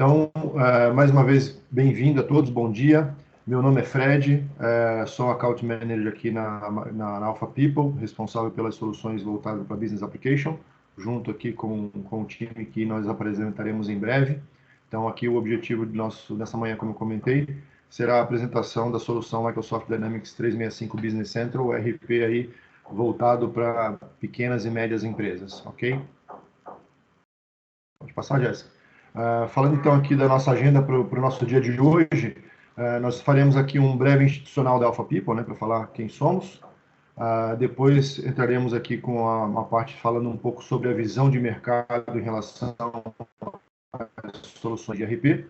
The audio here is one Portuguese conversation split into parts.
Então, mais uma vez, bem-vindo a todos, bom dia. Meu nome é Fred, sou Account Manager aqui na Alpha People, responsável pelas soluções voltadas para Business Application, junto aqui com o time que nós apresentaremos em breve. Então, aqui o objetivo dessa manhã, como eu comentei, será a apresentação da solução Microsoft Dynamics 365 Business Central, o RP aí, voltado para pequenas e médias empresas, ok? Pode passar, Jéssica. Falando então aqui da nossa agenda para o nosso dia de hoje, nós faremos aqui um breve institucional da Alpha People, né, para falar quem somos. Depois entraremos aqui com uma parte falando um pouco sobre a visão de mercado em relação às soluções de RP.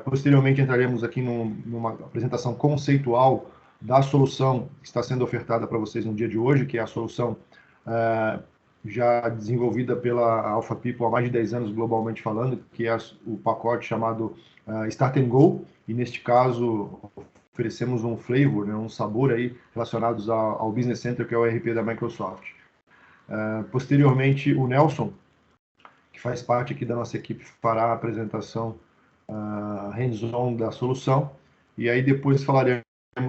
Posteriormente entraremos aqui numa apresentação conceitual da solução que está sendo ofertada para vocês no dia de hoje, que é a solução já desenvolvida pela Alpha People há mais de 10 anos, globalmente falando, que é o pacote chamado Start and Go, e neste caso oferecemos um flavor, né, um sabor aí relacionados ao Business Center, que é o RP da Microsoft. Posteriormente, o Nelson, que faz parte aqui da nossa equipe, fará a apresentação hands-on da solução, e aí depois falaremos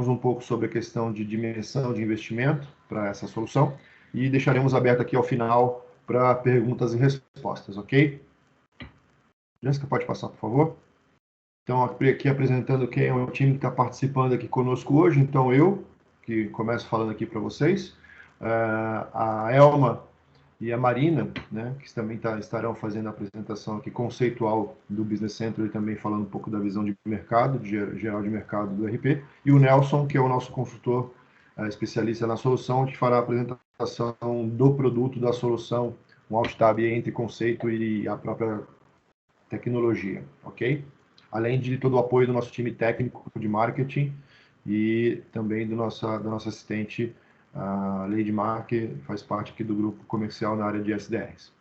um pouco sobre a questão de dimensão de investimento para essa solução, e deixaremos aberto aqui ao final para perguntas e respostas, ok? Jéssica, pode passar, por favor? Então, aqui apresentando quem é o time que está participando aqui conosco hoje. Então, eu, que começo falando aqui para vocês, a Elma e a Marina, né, que também estarão fazendo a apresentação aqui conceitual do Business Center e também falando um pouco da visão de mercado, geral de mercado do RP, e o Nelson, que é o nosso consultor especialista na solução, que fará a apresentação do produto da solução, um alt tab entre conceito e a própria tecnologia, ok? Além de todo o apoio do nosso time técnico de marketing e também da nossa assistente, a Lady Mark, faz parte aqui do grupo comercial na área de SDRs.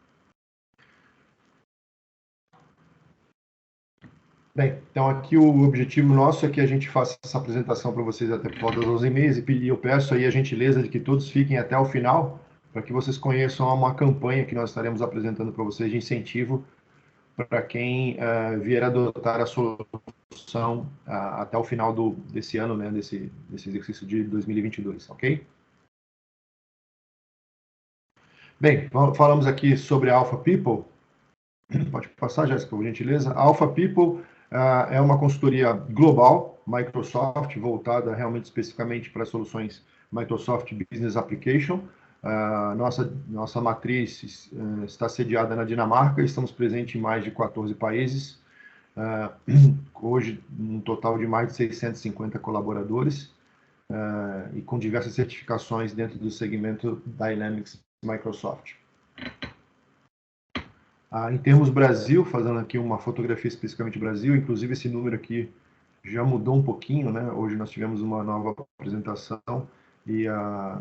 Bem, então aqui o objetivo nosso é que a gente faça essa apresentação para vocês até por volta das 11h30 e eu peço aí a gentileza de que todos fiquem até o final para que vocês conheçam uma campanha que nós estaremos apresentando para vocês de incentivo para quem vier adotar a solução até o final desse ano, né, desse exercício de 2022, ok? Bem, falamos aqui sobre a Alpha People. Pode passar, Jéssica, por gentileza. A Alpha People é uma consultoria global, Microsoft, voltada realmente especificamente para soluções Microsoft Business Application. Nossa matriz está sediada na Dinamarca, estamos presentes em mais de 14 países. Hoje, um total de mais de 650 colaboradores e com diversas certificações dentro do segmento Dynamics Microsoft. Em termos Brasil, fazendo aqui uma fotografia especificamente Brasil, inclusive esse número aqui já mudou um pouquinho, né? Hoje nós tivemos uma nova apresentação e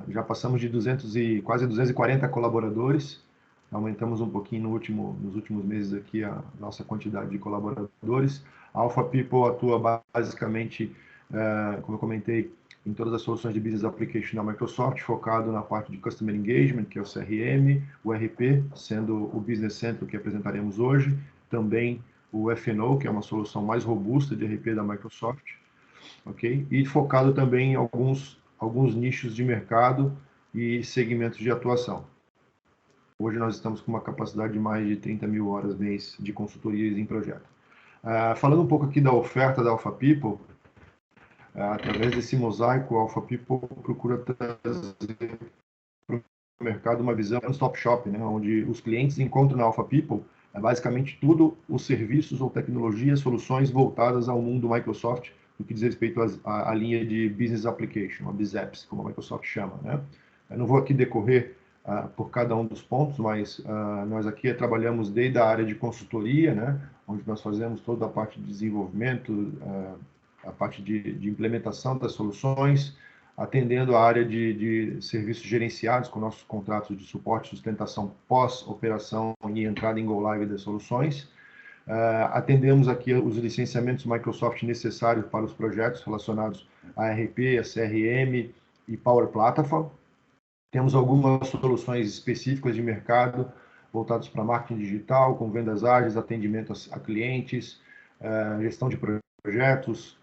já passamos de quase 240 colaboradores. Aumentamos um pouquinho nos últimos meses aqui a nossa quantidade de colaboradores. A Alpha People atua basicamente, como eu comentei, em todas as soluções de Business Application da Microsoft, focado na parte de Customer Engagement, que é o CRM, o RP, sendo o Business Central que apresentaremos hoje, também o F&O, que é uma solução mais robusta de RP da Microsoft, ok? E focado também em alguns nichos de mercado e segmentos de atuação. Hoje nós estamos com uma capacidade de mais de 30 mil horas mês de consultorias em projeto. Falando um pouco aqui da oferta da Alpha People, através desse mosaico, a Alpha People procura trazer para o mercado uma visão one-stop shop, né, onde os clientes encontram na Alpha People basicamente tudo os serviços ou tecnologias, soluções voltadas ao mundo Microsoft, no que diz respeito à linha de Business Application, a BizApps, como a Microsoft chama, né? Eu não vou aqui decorrer por cada um dos pontos, mas nós aqui trabalhamos desde a área de consultoria, né, onde nós fazemos toda a parte de desenvolvimento, a parte de implementação das soluções, atendendo a área de serviços gerenciados com nossos contratos de suporte e sustentação pós-operação e entrada em go-live das soluções. Atendemos aqui os licenciamentos Microsoft necessários para os projetos relacionados a RP, a CRM e Power Platform. Temos algumas soluções específicas de mercado voltadas para marketing digital, com vendas ágeis, atendimento a clientes, gestão de projetos,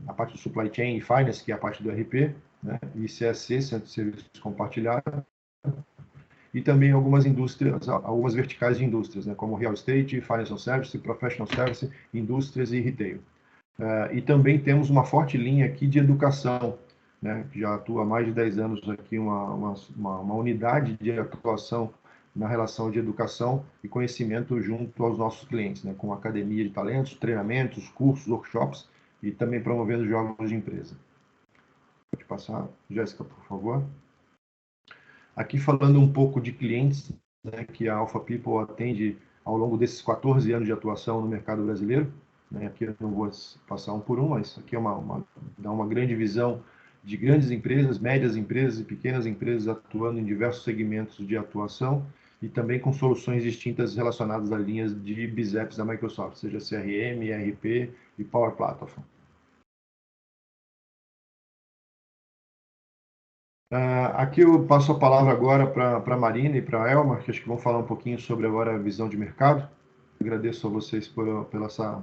a parte do supply chain e finance, que é a parte do RP, né? E CSC, Centro de Serviços Compartilhados, e também algumas indústrias, algumas verticais de indústrias, né? Como real estate, financial service, professional service, indústrias e retail. E também temos uma forte linha aqui de educação, né? Que já atua há mais de 10 anos aqui, uma unidade de atuação na relação de educação e conhecimento junto aos nossos clientes, né? Com academia de talentos, treinamentos, cursos, workshops e também promovendo jogos de empresa. Pode passar, Jéssica, por favor. Aqui falando um pouco de clientes, né, que a Alpha People atende ao longo desses 14 anos de atuação no mercado brasileiro. Né? Aqui eu não vou passar um por um, mas aqui é dá uma grande visão de grandes empresas, médias empresas e pequenas empresas atuando em diversos segmentos de atuação e também com soluções distintas relacionadas a linhas de BizApps da Microsoft, seja CRM, ERP e Power Platform. Aqui eu passo a palavra agora para a Marina e para a Elmar, que acho que vão falar um pouquinho sobre agora a visão de mercado. Agradeço a vocês pela essa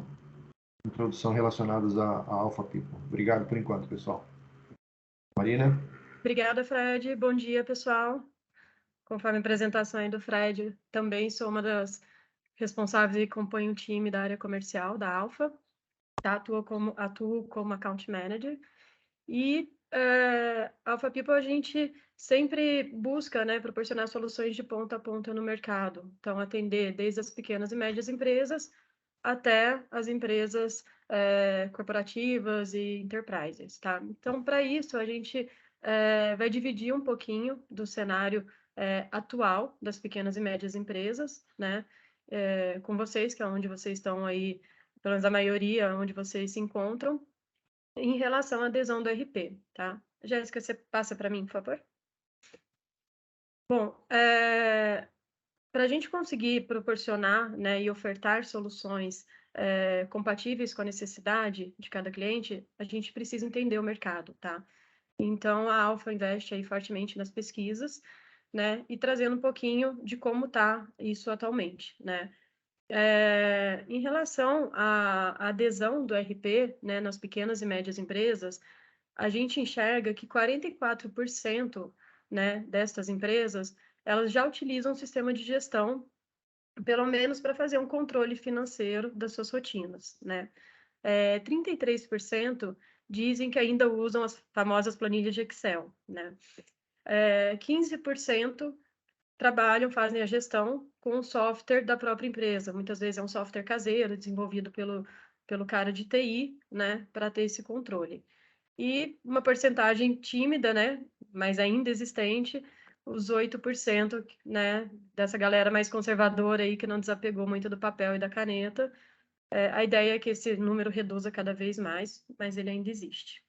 introdução relacionadas à Alpha People. Obrigado por enquanto, pessoal. Marina? Obrigada, Fred. Bom dia, pessoal. Conforme a apresentação aí do Fred, também sou uma das responsáveis e acompanho o time da área comercial da Alpha. Tá? Atuo como Account Manager. E Alpha People a gente sempre busca, né, proporcionar soluções de ponta a ponta no mercado. Então, atender desde as pequenas e médias empresas até as empresas corporativas e enterprises, tá? Então, para isso, a gente vai dividir um pouquinho do cenário atual das pequenas e médias empresas, né? Com vocês, que é onde vocês estão aí, pelo menos a maioria, onde vocês se encontram, em relação à adesão do RP, tá? Jéssica, você passa para mim, por favor? Bom, para a gente conseguir proporcionar, né, e ofertar soluções compatíveis com a necessidade de cada cliente, a gente precisa entender o mercado, tá? Então, a Alpha investe aí fortemente nas pesquisas, né, e trazendo um pouquinho de como está isso atualmente, né? Em relação à adesão do RP, né, nas pequenas e médias empresas, a gente enxerga que 44%, né, destas empresas, elas já utilizam o sistema de gestão, pelo menos para fazer um controle financeiro das suas rotinas, né? 33% dizem que ainda usam as famosas planilhas de Excel, né? 15% trabalham, fazem a gestão com o software da própria empresa. Muitas vezes é um software caseiro, desenvolvido pelo cara de TI, né, para ter esse controle. E uma porcentagem tímida, né, mas ainda existente, os 8%, né, dessa galera mais conservadora aí que não desapegou muito do papel e da caneta. A ideia é que esse número reduza cada vez mais, mas ele ainda existe.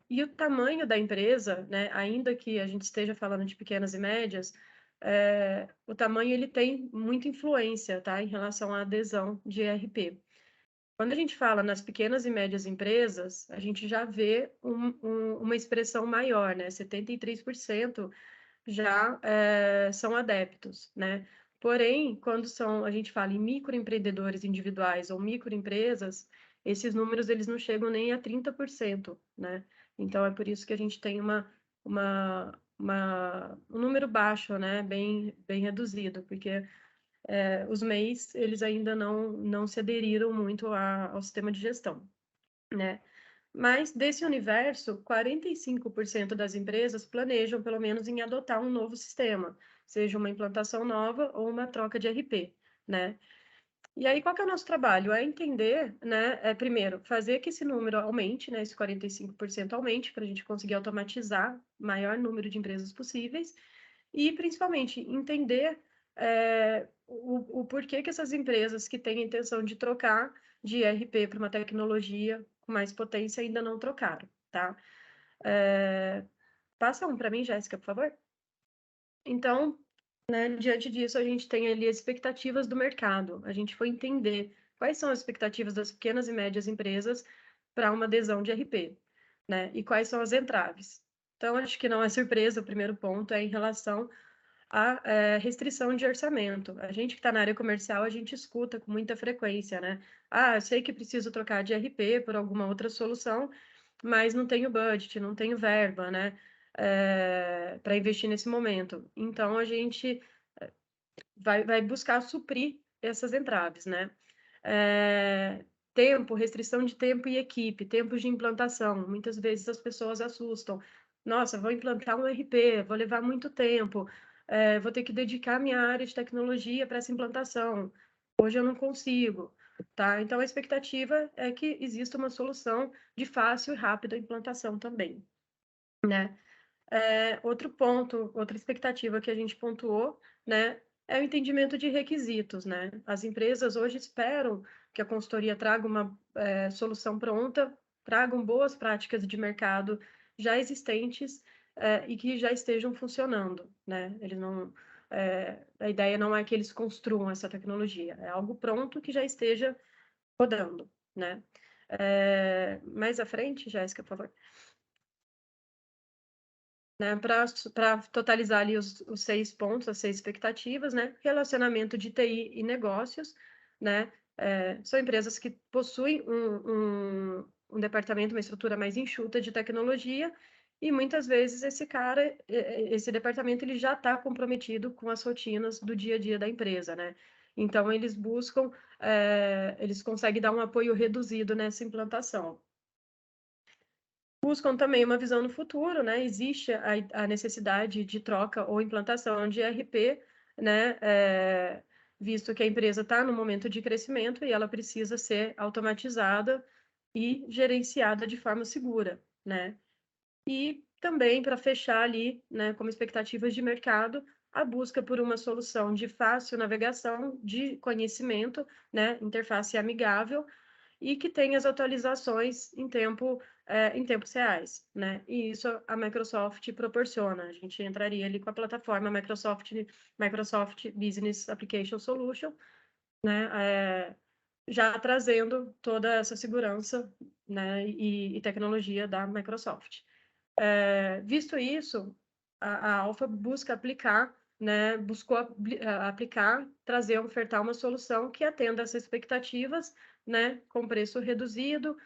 E o tamanho da empresa, né, ainda que a gente esteja falando de pequenas e médias, o tamanho ele tem muita influência, tá, em relação à adesão de ERP. Quando a gente fala nas pequenas e médias empresas, a gente já vê uma expressão maior, né? 73% já são adeptos, né? Porém, quando a gente fala em microempreendedores individuais ou microempresas, esses números eles não chegam nem a 30%, né? Então, é por isso que a gente tem um número baixo, né? Bem reduzido, porque os MEIs, eles ainda não se aderiram muito ao sistema de gestão, né? Mas, desse universo, 45% das empresas planejam, pelo menos, em adotar um novo sistema, seja uma implantação nova ou uma troca de RP, né? E aí, qual que é o nosso trabalho? É entender, né? Primeiro, fazer que esse número aumente, né? Esse 45% aumente, para a gente conseguir automatizar o maior número de empresas possíveis e, principalmente, entender o porquê que essas empresas que têm a intenção de trocar de ERP para uma tecnologia com mais potência ainda não trocaram, tá? Passa um para mim, Jéssica, por favor. Então, né, diante disso, a gente tem ali as expectativas do mercado. A gente foi entender quais são as expectativas das pequenas e médias empresas para uma adesão de RP, né? E quais são as entraves. Então, acho que não é surpresa, o primeiro ponto é em relação a restrição de orçamento. A gente que está na área comercial, a gente escuta com muita frequência, né? Ah, eu sei que preciso trocar de RP por alguma outra solução, mas não tenho budget, não tenho verba, né? Para investir nesse momento. Então, a gente vai buscar suprir essas entraves, né? Tempo, restrição de tempo e equipe, tempos de implantação. Muitas vezes as pessoas assustam. Nossa, vou implantar um RP, vou levar muito tempo, vou ter que dedicar minha área de tecnologia para essa implantação. Hoje eu não consigo, tá? Então a expectativa é que exista uma solução de fácil e rápida implantação também, né? Outro ponto, outra expectativa que a gente pontuou, né, é o entendimento de requisitos, né? As empresas hoje esperam que a consultoria traga uma solução pronta, tragam boas práticas de mercado já existentes e que já estejam funcionando, né? Eles não, a ideia não é que eles construam essa tecnologia, é algo pronto que já esteja rodando, né? Mais à frente, Jéssica, por favor. Né, para totalizar ali os 6 pontos, as 6 expectativas, né? Relacionamento de TI e negócios, né? São empresas que possuem um departamento, uma estrutura mais enxuta de tecnologia, e muitas vezes esse departamento, ele já está comprometido com as rotinas do dia a dia da empresa, né? Então, eles buscam, eles conseguem dar um apoio reduzido nessa implantação. Buscam também uma visão no futuro, né? Existe a necessidade de troca ou implantação de ERP, né? Visto que a empresa está no momento de crescimento e ela precisa ser automatizada e gerenciada de forma segura, né? E também, para fechar ali, né, como expectativas de mercado, a busca por uma solução de fácil navegação, de conhecimento, né? Interface amigável, e que tem as atualizações em tempos reais, né? E isso a Microsoft proporciona. A gente entraria ali com a plataforma Microsoft Business Application Solution, né? Já trazendo toda essa segurança, né? E tecnologia da Microsoft. Visto isso, a Alpha busca aplicar, né? Buscou aplicar, trazer, ofertar uma solução que atenda às expectativas, né? Com preço reduzido,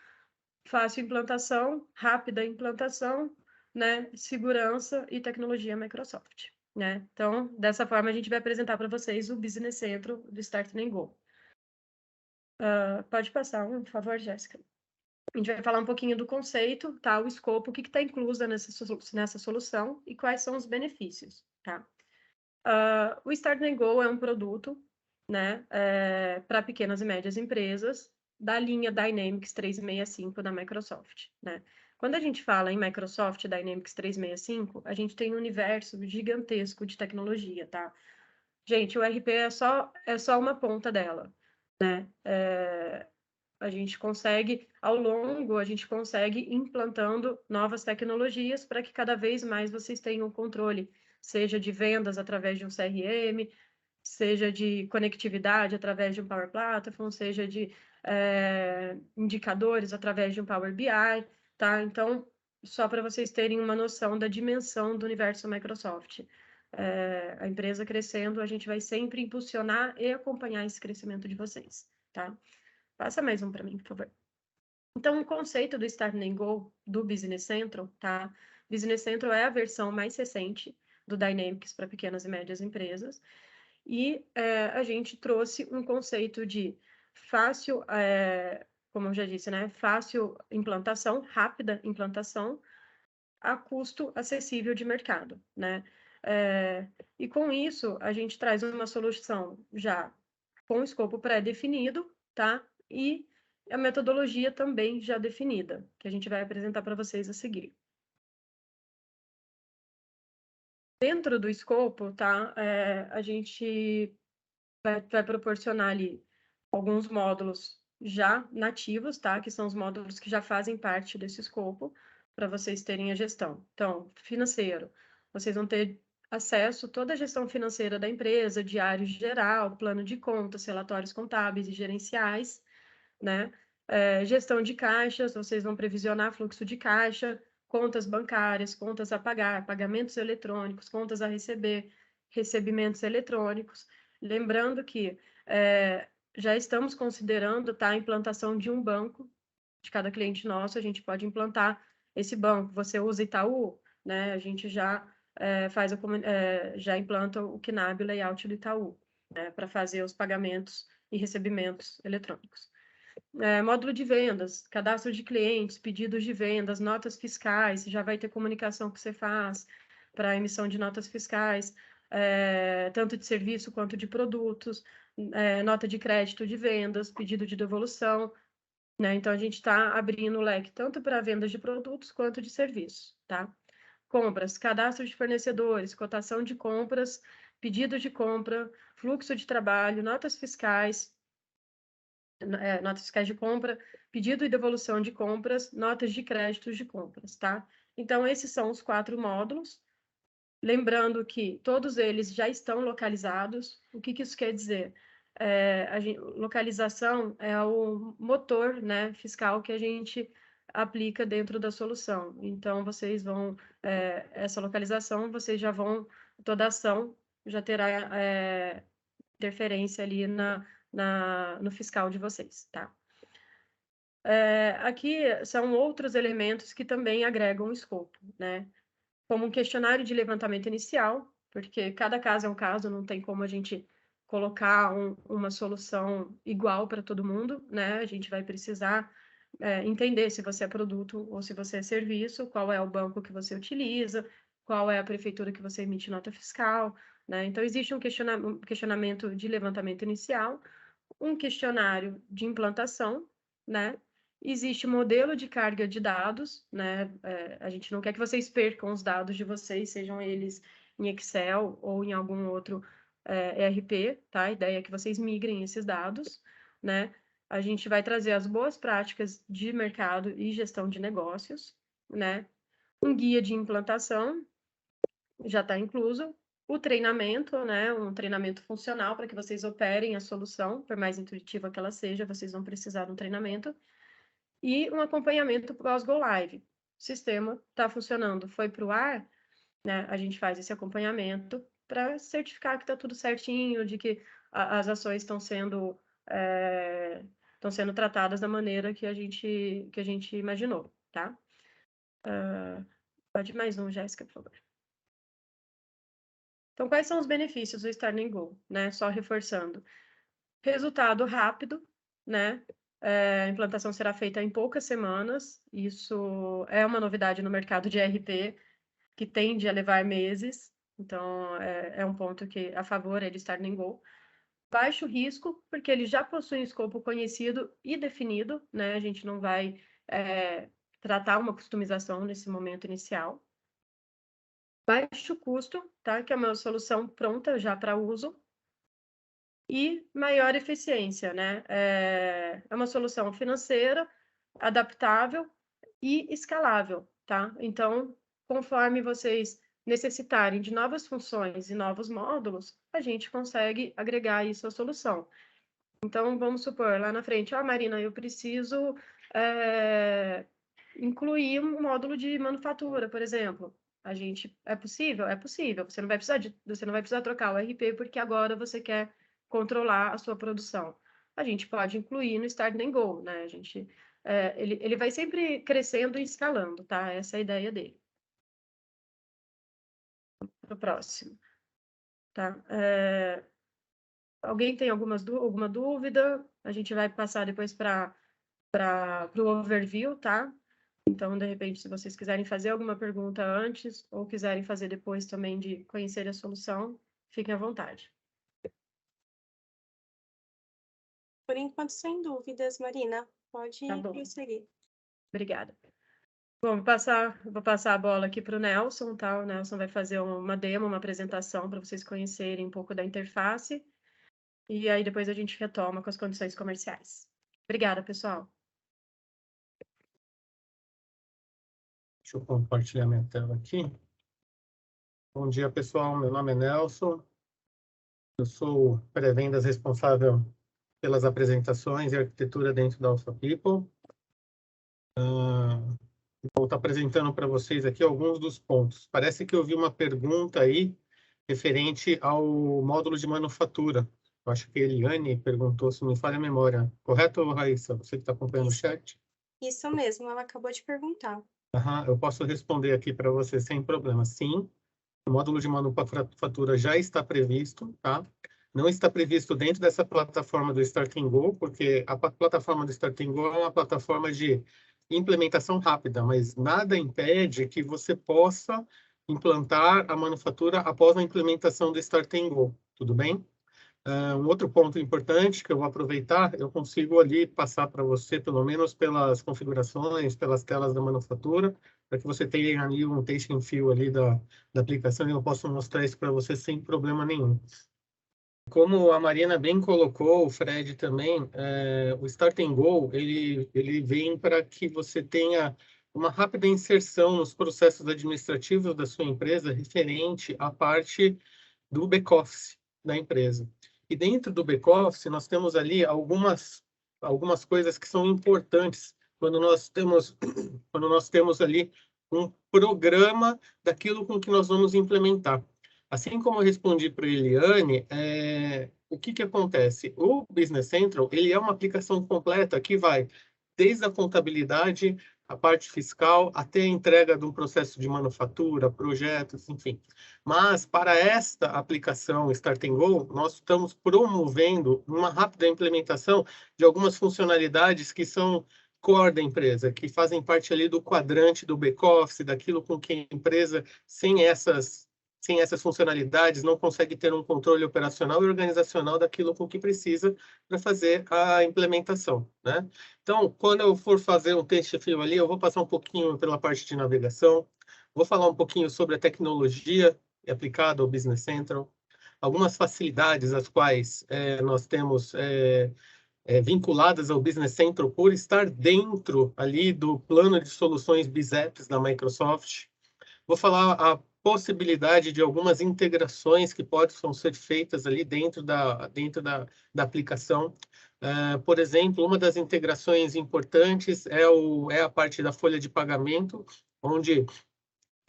fácil implantação, rápida implantação, né? Segurança e tecnologia Microsoft, né? Então, dessa forma, a gente vai apresentar para vocês o Business Centro do Start Go. Pode passar, por favor, Jéssica. A gente vai falar um pouquinho do conceito, tá? O escopo, o que está incluso nessa solução e quais são os benefícios, tá? O Start Go é um produto, né, para pequenas e médias empresas da linha Dynamics 365 da Microsoft, né? Quando a gente fala em Microsoft Dynamics 365, a gente tem um universo gigantesco de tecnologia, tá? Gente, o RP é só uma ponta dela, né? A gente consegue ir implantando novas tecnologias para que cada vez mais vocês tenham controle, seja de vendas através de um CRM, seja de conectividade através de um Power Platform, seja de indicadores através de um Power BI, tá? Então, só para vocês terem uma noção da dimensão do universo Microsoft. A empresa crescendo, a gente vai sempre impulsionar e acompanhar esse crescimento de vocês, tá? Passa mais um para mim, por favor. Então, o conceito do Start Go do Business Central, tá? Business Central é a versão mais recente do Dynamics para pequenas e médias empresas. E a gente trouxe um conceito de fácil, como eu já disse, né? Fácil implantação, rápida implantação, a custo acessível de mercado, né? E com isso, a gente traz uma solução já com escopo pré-definido, tá? E a metodologia também já definida, que a gente vai apresentar para vocês a seguir. Dentro do escopo, tá? A gente vai proporcionar ali alguns módulos já nativos, tá? Que são os módulos que já fazem parte desse escopo, para vocês terem a gestão. Então, financeiro, vocês vão ter acesso a toda a gestão financeira da empresa, diário geral, plano de contas, relatórios contábeis e gerenciais, né? Gestão de caixas, vocês vão previsionar fluxo de caixa, contas bancárias, contas a pagar, pagamentos eletrônicos, contas a receber, recebimentos eletrônicos. Lembrando que já estamos considerando a implantação de um banco de cada cliente nosso, a gente pode implantar esse banco. Você usa Itaú, né? A gente já já implanta o KNAB, o layout do Itaú, né? Para fazer os pagamentos e recebimentos eletrônicos. Módulo de vendas, cadastro de clientes, pedidos de vendas, notas fiscais, já vai ter comunicação que você faz para a emissão de notas fiscais, tanto de serviço quanto de produtos, nota de crédito de vendas, pedido de devolução, né? Então, a gente está abrindo o leque tanto para vendas de produtos quanto de serviços, tá? Compras, cadastro de fornecedores, cotação de compras, pedido de compra, fluxo de trabalho, notas fiscais de compra, pedido e devolução de compras, notas de créditos de compras, tá? Então, esses são os 4 módulos. Lembrando que todos eles já estão localizados. O que isso quer dizer? Localização é o motor, né, fiscal que a gente aplica dentro da solução. Então, vocês vão, essa localização, vocês já vão, toda ação já terá interferência ali no fiscal de vocês, tá? Aqui são outros elementos que também agregam escopo, né? Como um questionário de levantamento inicial, porque cada caso é um caso, não tem como a gente colocar uma solução igual para todo mundo, né? A gente vai precisar entender se você é produto ou se você é serviço, qual é o banco que você utiliza, qual é a prefeitura que você emite nota fiscal, né? Então, existe um questionamento de levantamento inicial, um questionário de implantação, né? Existe modelo de carga de dados, né? A gente não quer que vocês percam os dados de vocês, sejam eles em Excel ou em algum outro ERP, tá? A ideia é que vocês migrem esses dados, né? A gente vai trazer as boas práticas de mercado e gestão de negócios, né? Um guia de implantação já está incluso. O treinamento, né? Um treinamento funcional para que vocês operem a solução, por mais intuitiva que ela seja, vocês vão precisar de um treinamento. E um acompanhamento pós-go live. O sistema está funcionando, foi para o ar, né? A gente faz esse acompanhamento para certificar que está tudo certinho, de que as ações estão sendo tratadas da maneira que a gente imaginou, tá? Pode mais um, Jéssica, por favor. Então, quais são os benefícios do Start Go, né? Só reforçando. Resultado rápido, né? A implantação será feita em poucas semanas. Isso é uma novidade no mercado de ERP, que tende a levar meses. Então, é um ponto que a favor é ele estar em Go. Baixo risco, porque ele já possui um escopo conhecido e definido, né? A gente não vai tratar uma customização nesse momento inicial. Baixo custo, tá? Que é uma solução pronta já para uso. E maior eficiência, né? É uma solução financeira, adaptável e escalável, tá? Então, conforme vocês necessitarem de novas funções e novos módulos, a gente consegue agregar isso à solução. Então, vamos supor, lá na frente, Marina, eu preciso incluir um módulo de manufatura, por exemplo. É possível? É possível. Você não vai precisar trocar o RP porque agora você quer controlar a sua produção. A gente pode incluir no Start and Go, né? Ele vai sempre crescendo e escalando, tá? Essa é a ideia dele. Pro próximo, tá? Alguém tem alguma dúvida? A gente vai passar depois para o overview, tá? Então, de repente, se vocês quiserem fazer alguma pergunta antes ou quiserem fazer depois também de conhecer a solução, fiquem à vontade. Por enquanto, sem dúvidas, Marina. Pode prosseguir. Obrigada. Bom, vou passar a bola aqui para o Nelson, tá? O Nelson vai fazer uma demo, uma apresentação para vocês conhecerem um pouco da interface. E aí depois a gente retoma com as condições comerciais. Obrigada, pessoal. Deixa eu compartilhar minha tela aqui. Bom dia, pessoal. Meu nome é Nelson. Eu sou pré-vendas responsável pelas apresentações e arquitetura dentro da Alpha People. Vou estar apresentando para vocês aqui alguns dos pontos. Parece que eu vi uma pergunta aí referente ao módulo de manufatura. Eu acho que a Eliane perguntou, se não me falha a memória. Correto, Raíssa? Você que está acompanhando o chat? Isso mesmo, ela acabou de perguntar. Eu posso responder aqui para você sem problema. Sim, o módulo de manufatura já está previsto, tá? Não está previsto dentro dessa plataforma do Starting Go, porque a plataforma do Starting Go é uma plataforma de implementação rápida, mas nada impede que você possa implantar a manufatura após a implementação do Starting Go, tudo bem? Um outro ponto importante que eu vou aproveitar, eu consigo ali passar para você, pelo menos pelas configurações, pelas telas da manufatura, para que você tenha ali um tasting feel ali da aplicação e eu posso mostrar isso para você sem problema nenhum. Como a Marina bem colocou, o Fred também, o Starting Go, ele vem para que você tenha uma rápida inserção nos processos administrativos da sua empresa referente à parte do back-office da empresa. E dentro do back-office, nós temos ali algumas coisas que são importantes quando nós temos ali um programa daquilo com que nós vamos implementar. Assim como eu respondi para a Eliane, o que acontece? O Business Central, ele é uma aplicação completa que vai desde a contabilidade, a parte fiscal, até a entrega de um processo de manufatura, projetos, enfim. Mas, para esta aplicação Starting Go, nós estamos promovendo uma rápida implementação de algumas funcionalidades que são core da empresa, que fazem parte ali do quadrante do back-office, daquilo com que a empresa, sem essas funcionalidades, não consegue ter um controle operacional e organizacional daquilo com que precisa para fazer a implementação, né? Então, quando eu for fazer um teste fio ali, eu vou passar um pouquinho pela parte de navegação, vou falar um pouquinho sobre a tecnologia aplicada ao Business Central, algumas facilidades as quais nós temos vinculadas ao Business Central por estar dentro ali do plano de soluções BizApps da Microsoft. Vou falar a possibilidade de algumas integrações que possam ser feitas ali dentro da aplicação. Por exemplo, uma das integrações importantes é a parte da folha de pagamento, onde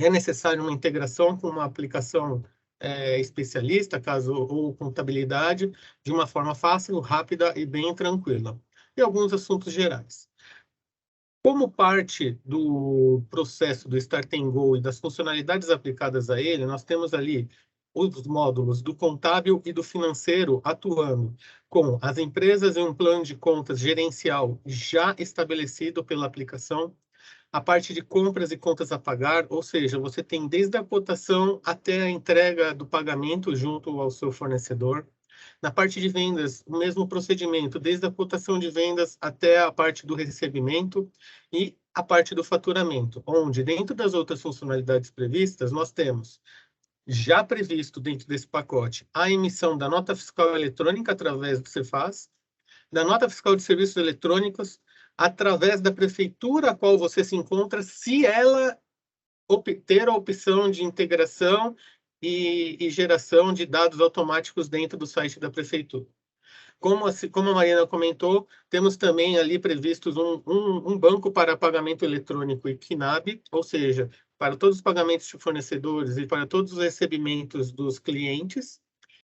é necessário uma integração com uma aplicação especialista, ou contabilidade, de uma forma fácil, rápida e bem tranquila. E alguns assuntos gerais. Como parte do processo do Starting Go e das funcionalidades aplicadas a ele, nós temos ali os módulos do contábil e do financeiro atuando com as empresas em um plano de contas gerencial já estabelecido pela aplicação, a parte de compras e contas a pagar, ou seja, você tem desde a cotação até a entrega do pagamento junto ao seu fornecedor. Na parte de vendas, o mesmo procedimento, desde a cotação de vendas até a parte do recebimento e a parte do faturamento, onde, dentro das outras funcionalidades previstas, nós temos já previsto dentro desse pacote a emissão da nota fiscal eletrônica através do Cefaz, da nota fiscal de serviços eletrônicos através da prefeitura a qual você se encontra, se ela ter a opção de integração e geração de dados automáticos dentro do site da prefeitura. Como a Marina comentou, temos também ali previstos um banco para pagamento eletrônico e KNAB, ou seja, para todos os pagamentos de fornecedores e para todos os recebimentos dos clientes,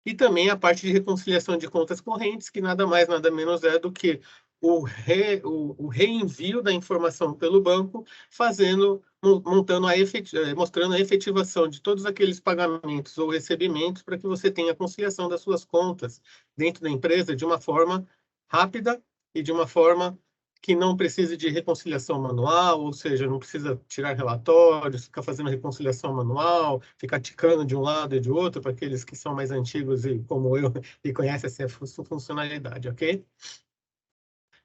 e também a parte de reconciliação de contas correntes, que nada mais, nada menos é do que o reenvio da informação pelo banco, mostrando a efetivação de todos aqueles pagamentos ou recebimentos para que você tenha a conciliação das suas contas dentro da empresa de uma forma rápida e de uma forma que não precise de reconciliação manual, ou seja, não precisa tirar relatórios, ficar fazendo reconciliação manual, ficar ticando de um lado e de outro, para aqueles que são mais antigos e como eu e conhecem essa funcionalidade, ok?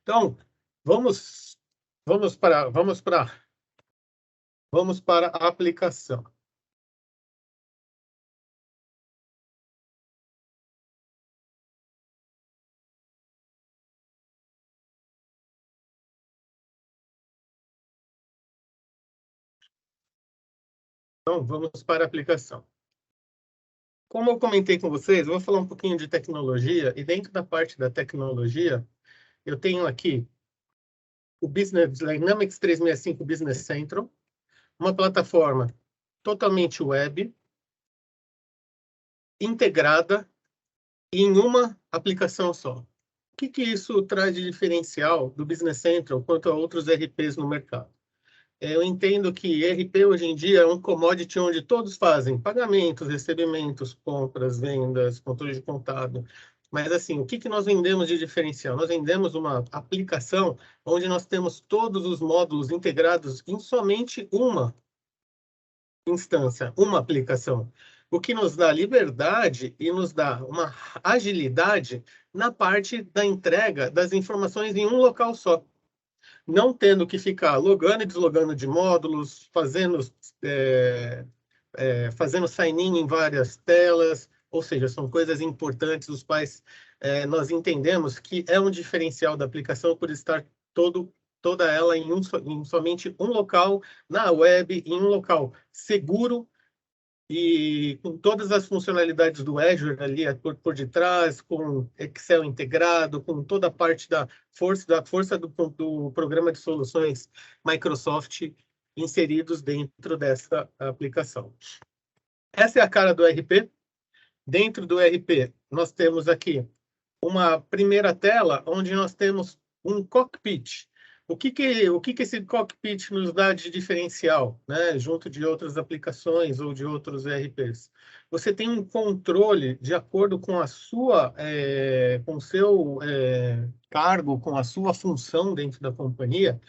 Então, vamos para a aplicação. Então, vamos para a aplicação. Como eu comentei com vocês, eu vou falar um pouquinho de tecnologia, e dentro da parte da tecnologia, eu tenho aqui o Dynamics 365 Business Central, uma plataforma totalmente web, integrada em uma aplicação só. O que isso traz de diferencial do Business Central quanto a outros ERPs no mercado? Eu entendo que ERP hoje em dia é um commodity onde todos fazem pagamentos, recebimentos, compras, vendas, controle de contábil. Mas, assim, o que nós vendemos de diferencial? Nós vendemos uma aplicação onde nós temos todos os módulos integrados em somente uma instância, uma aplicação. O que nos dá liberdade e nos dá uma agilidade na parte da entrega das informações em um local só. Não tendo que ficar logando e deslogando de módulos, fazendo sign-in em várias telas, ou seja, são coisas importantes, os quais nós entendemos que é um diferencial da aplicação por estar toda ela em somente um local, na web, em um local seguro e com todas as funcionalidades do Azure ali por detrás, com Excel integrado, com toda a parte da força do programa de soluções Microsoft inseridos dentro dessa aplicação. Essa é a cara do ERP. Dentro do ERP, nós temos aqui uma primeira tela onde nós temos um cockpit. O que esse cockpit nos dá de diferencial, né, junto de outras aplicações ou de outros ERPs? Você tem um controle de acordo com a sua, com o seu cargo, com a sua função dentro da companhia,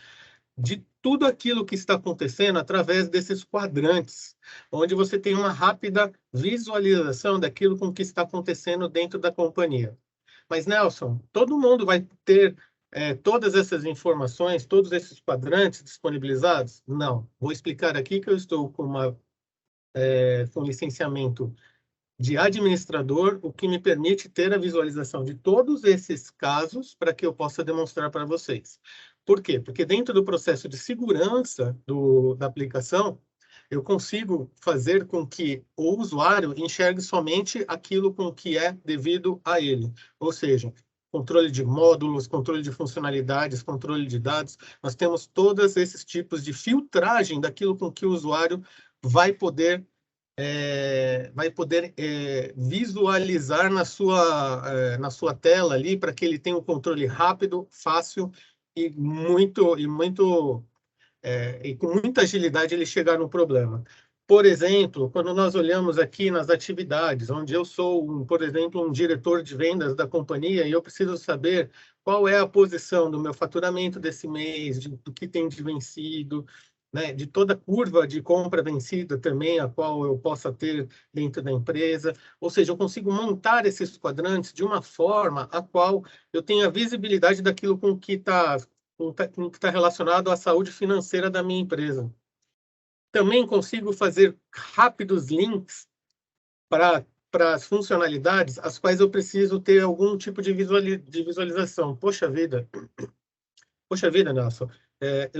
de tudo aquilo que está acontecendo através desses quadrantes, onde você tem uma rápida visualização daquilo com que está acontecendo dentro da companhia. Mas, Nelson, todo mundo vai ter todas essas informações, todos esses quadrantes disponibilizados? Não. Vou explicar aqui que eu estou com um licenciamento de administrador, o que me permite ter a visualização de todos esses casos para que eu possa demonstrar para vocês. Por quê? Porque dentro do processo de segurança da aplicação, eu consigo fazer com que o usuário enxergue somente aquilo com que é devido a ele. Ou seja, controle de módulos, controle de funcionalidades, controle de dados. Nós temos todos esses tipos de filtragem daquilo com que o usuário vai poder visualizar na sua tela ali, para que ele tenha um controle rápido, fácil e com muita agilidade ele chegar no problema. Por exemplo, quando nós olhamos aqui nas atividades, onde eu sou, por exemplo, um diretor de vendas da companhia e eu preciso saber qual é a posição do meu faturamento desse mês, do que tem de vencido, né, de toda a curva de compra vencida também, a qual eu possa ter dentro da empresa. Ou seja, eu consigo montar esses quadrantes de uma forma a qual eu tenha visibilidade daquilo com que está relacionado à saúde financeira da minha empresa. Também consigo fazer rápidos links para as funcionalidades as quais eu preciso ter algum tipo de visualização. Poxa vida, Nelson.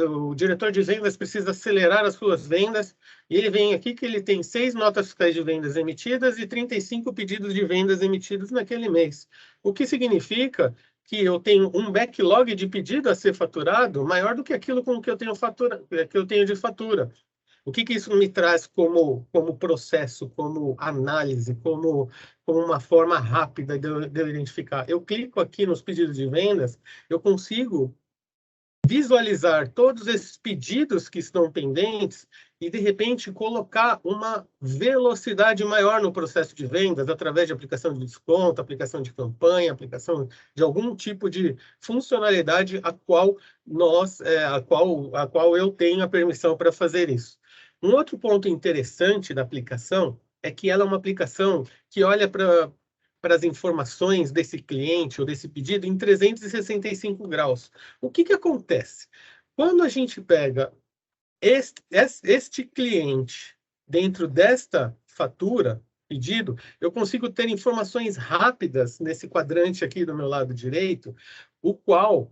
O diretor de vendas precisa acelerar as suas vendas e ele vem aqui que ele tem 6 notas fiscais de vendas emitidas e 35 pedidos de vendas emitidos naquele mês. O que significa que eu tenho um backlog de pedido a ser faturado maior do que aquilo com que eu tenho de fatura. O que isso me traz como processo, como análise, como uma forma rápida de eu identificar? Eu clico aqui nos pedidos de vendas, eu consigo visualizar todos esses pedidos que estão pendentes e, de repente, colocar uma velocidade maior no processo de vendas através de aplicação de desconto, aplicação de campanha, aplicação de algum tipo de funcionalidade a qual eu tenho a permissão para fazer isso. Um outro ponto interessante da aplicação é que ela é uma aplicação que olha para as informações desse cliente ou desse pedido em 365 graus. O que acontece? Quando a gente pega este cliente dentro desta fatura, pedido, eu consigo ter informações rápidas nesse quadrante aqui do meu lado direito, o qual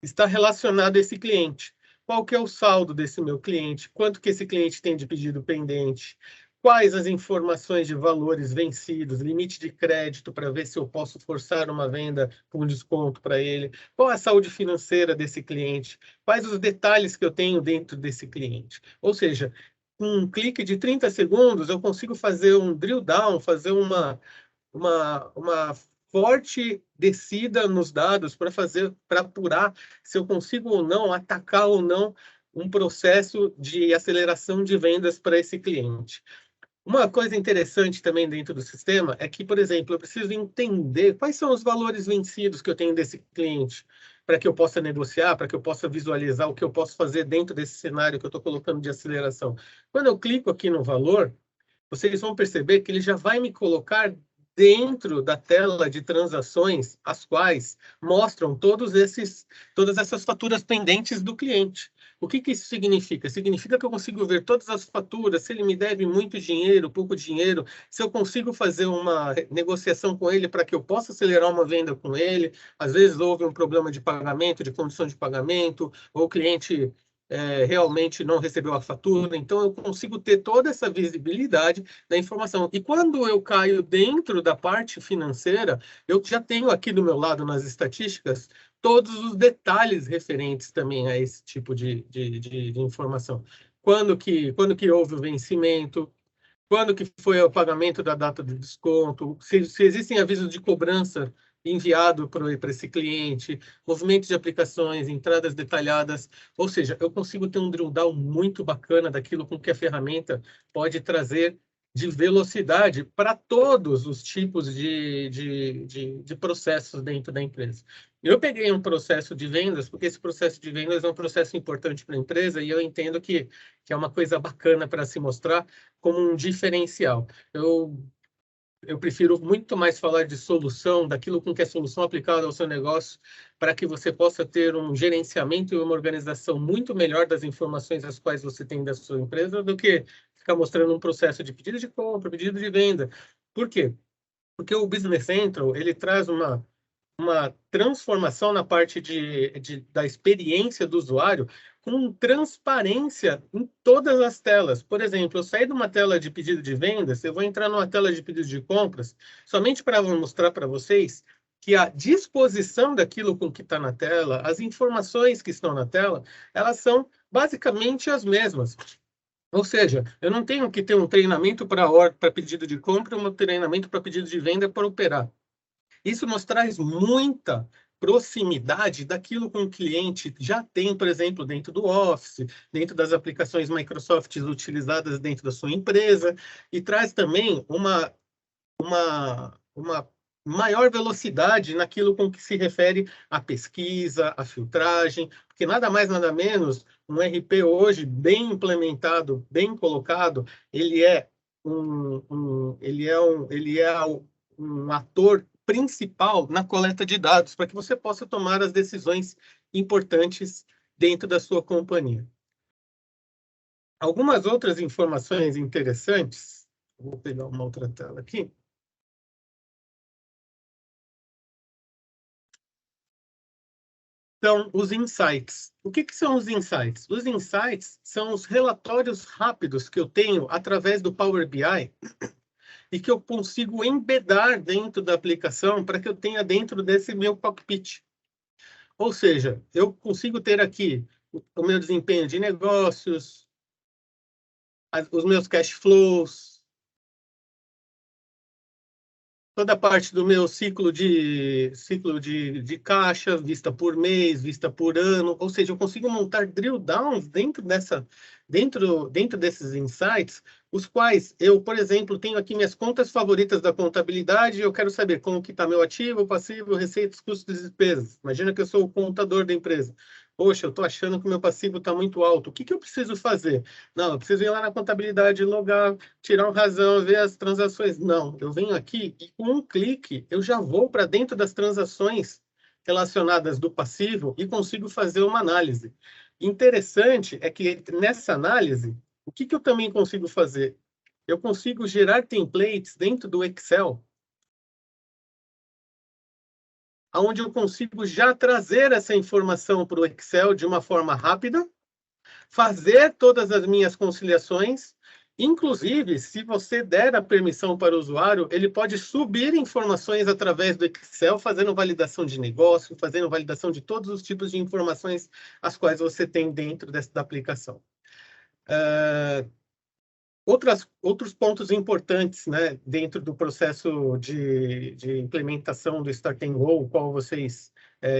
está relacionado a esse cliente. Qual que é o saldo desse meu cliente? Quanto que esse cliente tem de pedido pendente? Quais as informações de valores vencidos, limite de crédito para ver se eu posso forçar uma venda com desconto para ele? Qual a saúde financeira desse cliente? Quais os detalhes que eu tenho dentro desse cliente? Ou seja, com um clique de 30 segundos, eu consigo fazer um drill down, fazer uma forte descida nos dados para apurar se eu consigo ou não atacar ou não um processo de aceleração de vendas para esse cliente. Uma coisa interessante também dentro do sistema é que, por exemplo, eu preciso entender quais são os valores vencidos que eu tenho desse cliente, para que eu possa negociar, para que eu possa visualizar o que eu posso fazer dentro desse cenário que eu estou colocando de aceleração. Quando eu clico aqui no valor, vocês vão perceber que ele já vai me colocar dentro da tela de transações, as quais mostram todas essas faturas pendentes do cliente. O que isso significa? Significa que eu consigo ver todas as faturas, se ele me deve muito dinheiro, pouco dinheiro, se eu consigo fazer uma negociação com ele para que eu possa acelerar uma venda com ele. Às vezes houve um problema de pagamento, de condição de pagamento, ou o cliente realmente não recebeu a fatura, então eu consigo ter toda essa visibilidade da informação. E quando eu caio dentro da parte financeira, eu já tenho aqui do meu lado nas estatísticas todos os detalhes referentes também a esse tipo de informação. Quando que houve o vencimento, quando que foi o pagamento da data de desconto, se existem avisos de cobrança enviado para esse cliente, movimento de aplicações, entradas detalhadas, ou seja, eu consigo ter um drill down muito bacana daquilo com que a ferramenta pode trazer de velocidade para todos os tipos de processos dentro da empresa. Eu peguei um processo de vendas, porque esse processo de vendas é um processo importante para a empresa e eu entendo que é uma coisa bacana para se mostrar como um diferencial. Eu prefiro muito mais falar de solução, daquilo com que é solução aplicada ao seu negócio, para que você possa ter um gerenciamento e uma organização muito melhor das informações as quais você tem da sua empresa, do que ficar mostrando um processo de pedido de compra, pedido de venda. Por quê? Porque o Business Central, ele traz uma transformação na parte da experiência do usuário com transparência em todas as telas. Por exemplo, eu saí de uma tela de pedido de vendas, eu vou entrar numa tela de pedido de compras, somente para mostrar para vocês que a disposição daquilo com que está na tela, as informações que estão na tela, elas são basicamente as mesmas. Ou seja, eu não tenho que ter um treinamento para pedido de compra, um treinamento para pedido de venda para operar. Isso nos traz muita proximidade daquilo que o cliente já tem, por exemplo, dentro do Office, dentro das aplicações Microsoft utilizadas dentro da sua empresa, e traz também uma maior velocidade naquilo com que se refere à pesquisa, à filtragem, porque nada mais, nada menos, um RP hoje bem implementado, bem colocado, ele é um ator principal na coleta de dados, para que você possa tomar as decisões importantes dentro da sua companhia. Algumas outras informações interessantes, vou pegar uma outra tela aqui. Então, os insights. O que são os insights? Os insights são os relatórios rápidos que eu tenho através do Power BI e que eu consigo embedar dentro da aplicação para que eu tenha dentro desse meu cockpit. Ou seja, eu consigo ter aqui o meu desempenho de negócios, os meus cash flows, toda a parte do meu ciclo de caixa, vista por mês, vista por ano, ou seja, eu consigo montar drill downs dentro desses insights, os quais eu, por exemplo, tenho aqui minhas contas favoritas da contabilidade, eu quero saber como que está meu ativo, passivo, receitas, custos e despesas. Imagina que eu sou o contador da empresa. Poxa, eu estou achando que o meu passivo está muito alto. O que eu preciso fazer? Não, eu preciso ir lá na contabilidade, logar, tirar um razão, ver as transações. Não, eu venho aqui e com um clique eu já vou para dentro das transações relacionadas do passivo e consigo fazer uma análise. Interessante é que nessa análise, o que eu também consigo fazer? Eu consigo gerar templates dentro do Excel, onde eu consigo já trazer essa informação para o Excel de uma forma rápida, fazer todas as minhas conciliações, inclusive, se você der a permissão para o usuário, ele pode subir informações através do Excel, fazendo validação de negócio, fazendo validação de todos os tipos de informações as quais você tem dentro da aplicação. Outros pontos importantes, né, dentro do processo de implementação do Start and Go, qual vocês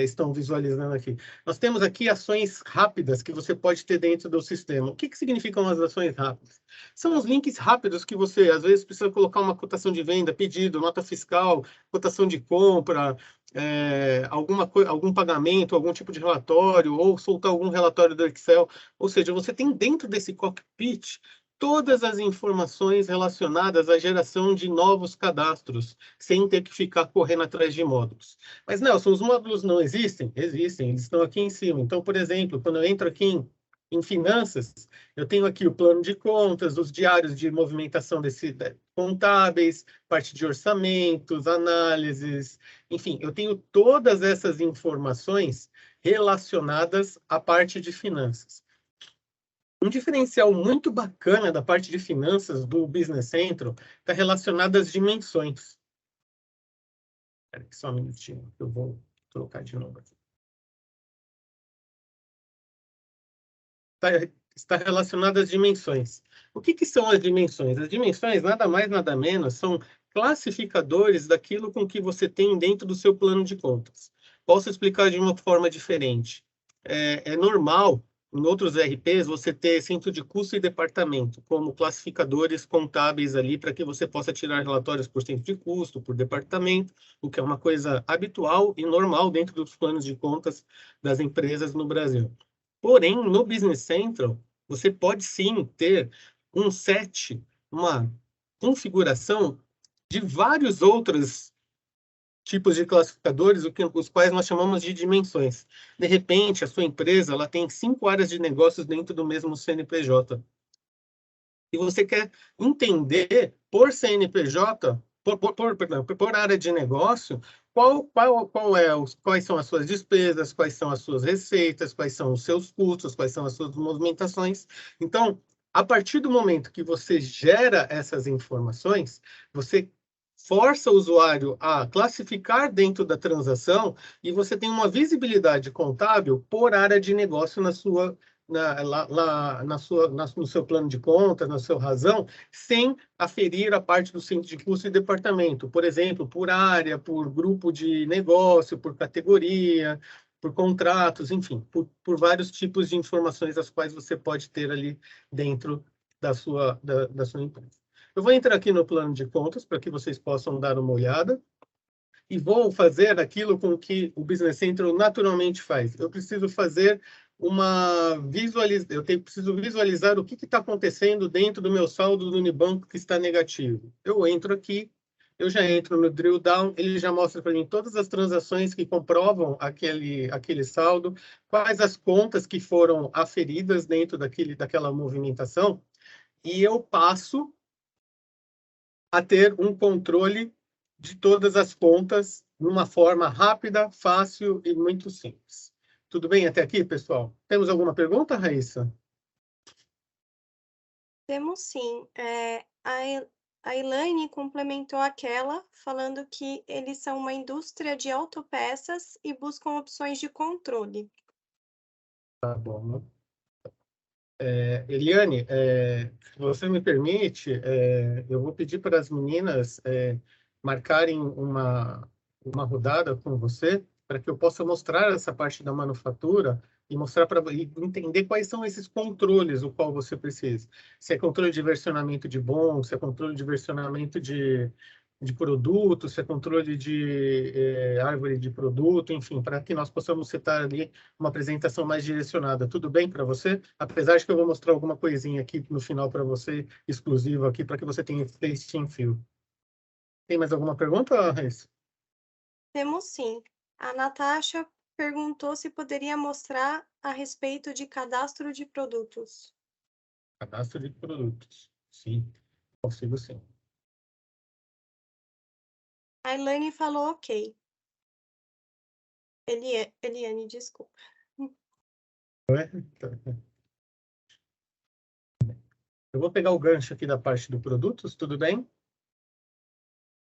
estão visualizando aqui. Nós temos aqui ações rápidas que você pode ter dentro do sistema. O que significam as ações rápidas? São os links rápidos que você, às vezes, precisa colocar uma cotação de venda, pedido, nota fiscal, cotação de compra, algum pagamento, algum tipo de relatório, ou soltar algum relatório do Excel. Ou seja, você tem dentro desse cockpit todas as informações relacionadas à geração de novos cadastros, sem ter que ficar correndo atrás de módulos. Mas, Nelson, os módulos não existem? Existem, eles estão aqui em cima. Então, por exemplo, quando eu entro aqui em finanças, eu tenho aqui o plano de contas, os diários de movimentação contábeis, parte de orçamentos, análises, enfim, eu tenho todas essas informações relacionadas à parte de finanças. Um diferencial muito bacana da parte de finanças do Business Central está relacionado às dimensões. Espera só um minutinho, eu vou trocar de novo aqui. Está relacionado às dimensões. O que são as dimensões? As dimensões, nada mais, nada menos, são classificadores daquilo com que você tem dentro do seu plano de contas. Posso explicar de uma forma diferente. É normal, em outros ERPs, você ter centro de custo e departamento, como classificadores contábeis ali, para que você possa tirar relatórios por centro de custo, por departamento, o que é uma coisa habitual e normal dentro dos planos de contas das empresas no Brasil. Porém, no Business Central, você pode sim ter um set, uma configuração de vários outros tipos de classificadores, os quais nós chamamos de dimensões. De repente, a sua empresa ela tem 5 áreas de negócios dentro do mesmo CNPJ. E você quer entender por CNPJ, por área de negócio, quais são as suas despesas, quais são as suas receitas, quais são os seus custos, quais são as suas movimentações. Então, a partir do momento que você gera essas informações, você força o usuário a classificar dentro da transação e você tem uma visibilidade contábil por área de negócio no seu plano de contas, na sua razão, sem aferir a parte do centro de custo e departamento. Por exemplo, por área, por grupo de negócio, por categoria, por contratos, enfim, por vários tipos de informações as quais você pode ter ali dentro da sua empresa. Eu vou entrar aqui no plano de contas para que vocês possam dar uma olhada e vou fazer aquilo com que o Business Central naturalmente faz. Eu preciso fazer preciso visualizar o que está acontecendo dentro do meu saldo do Unibanco que está negativo. Eu entro aqui, eu já entro no drill down, ele já mostra para mim todas as transações que comprovam aquele saldo, quais as contas que foram aferidas dentro daquela movimentação, e eu passo a ter um controle de todas as contas numa forma rápida, fácil e muito simples. Tudo bem até aqui, pessoal? Temos alguma pergunta, Raíssa? Temos sim. A Elaine complementou aquela, falando que eles são uma indústria de autopeças e buscam opções de controle. Tá bom. Eliane, se você me permite, eu vou pedir para as meninas marcarem uma rodada com você, para que eu possa mostrar essa parte da manufatura e mostrar e entender quais são esses controles o qual você precisa. Se é controle de versionamento de bons, se é controle de versionamento de produto, se é controle de árvore de produto, enfim, para que nós possamos setar ali uma apresentação mais direcionada. Tudo bem para você? Apesar de que eu vou mostrar alguma coisinha aqui no final para você, exclusiva aqui, para que você tenha esse em fio. Tem mais alguma pergunta, Raíssa? Temos sim. A Natasha perguntou se poderia mostrar a respeito de cadastro de produtos. Cadastro de produtos. Sim, consigo sim. A Elaine falou ok. Eliane, desculpa. Eu vou pegar o gancho aqui da parte de produtos, tudo bem?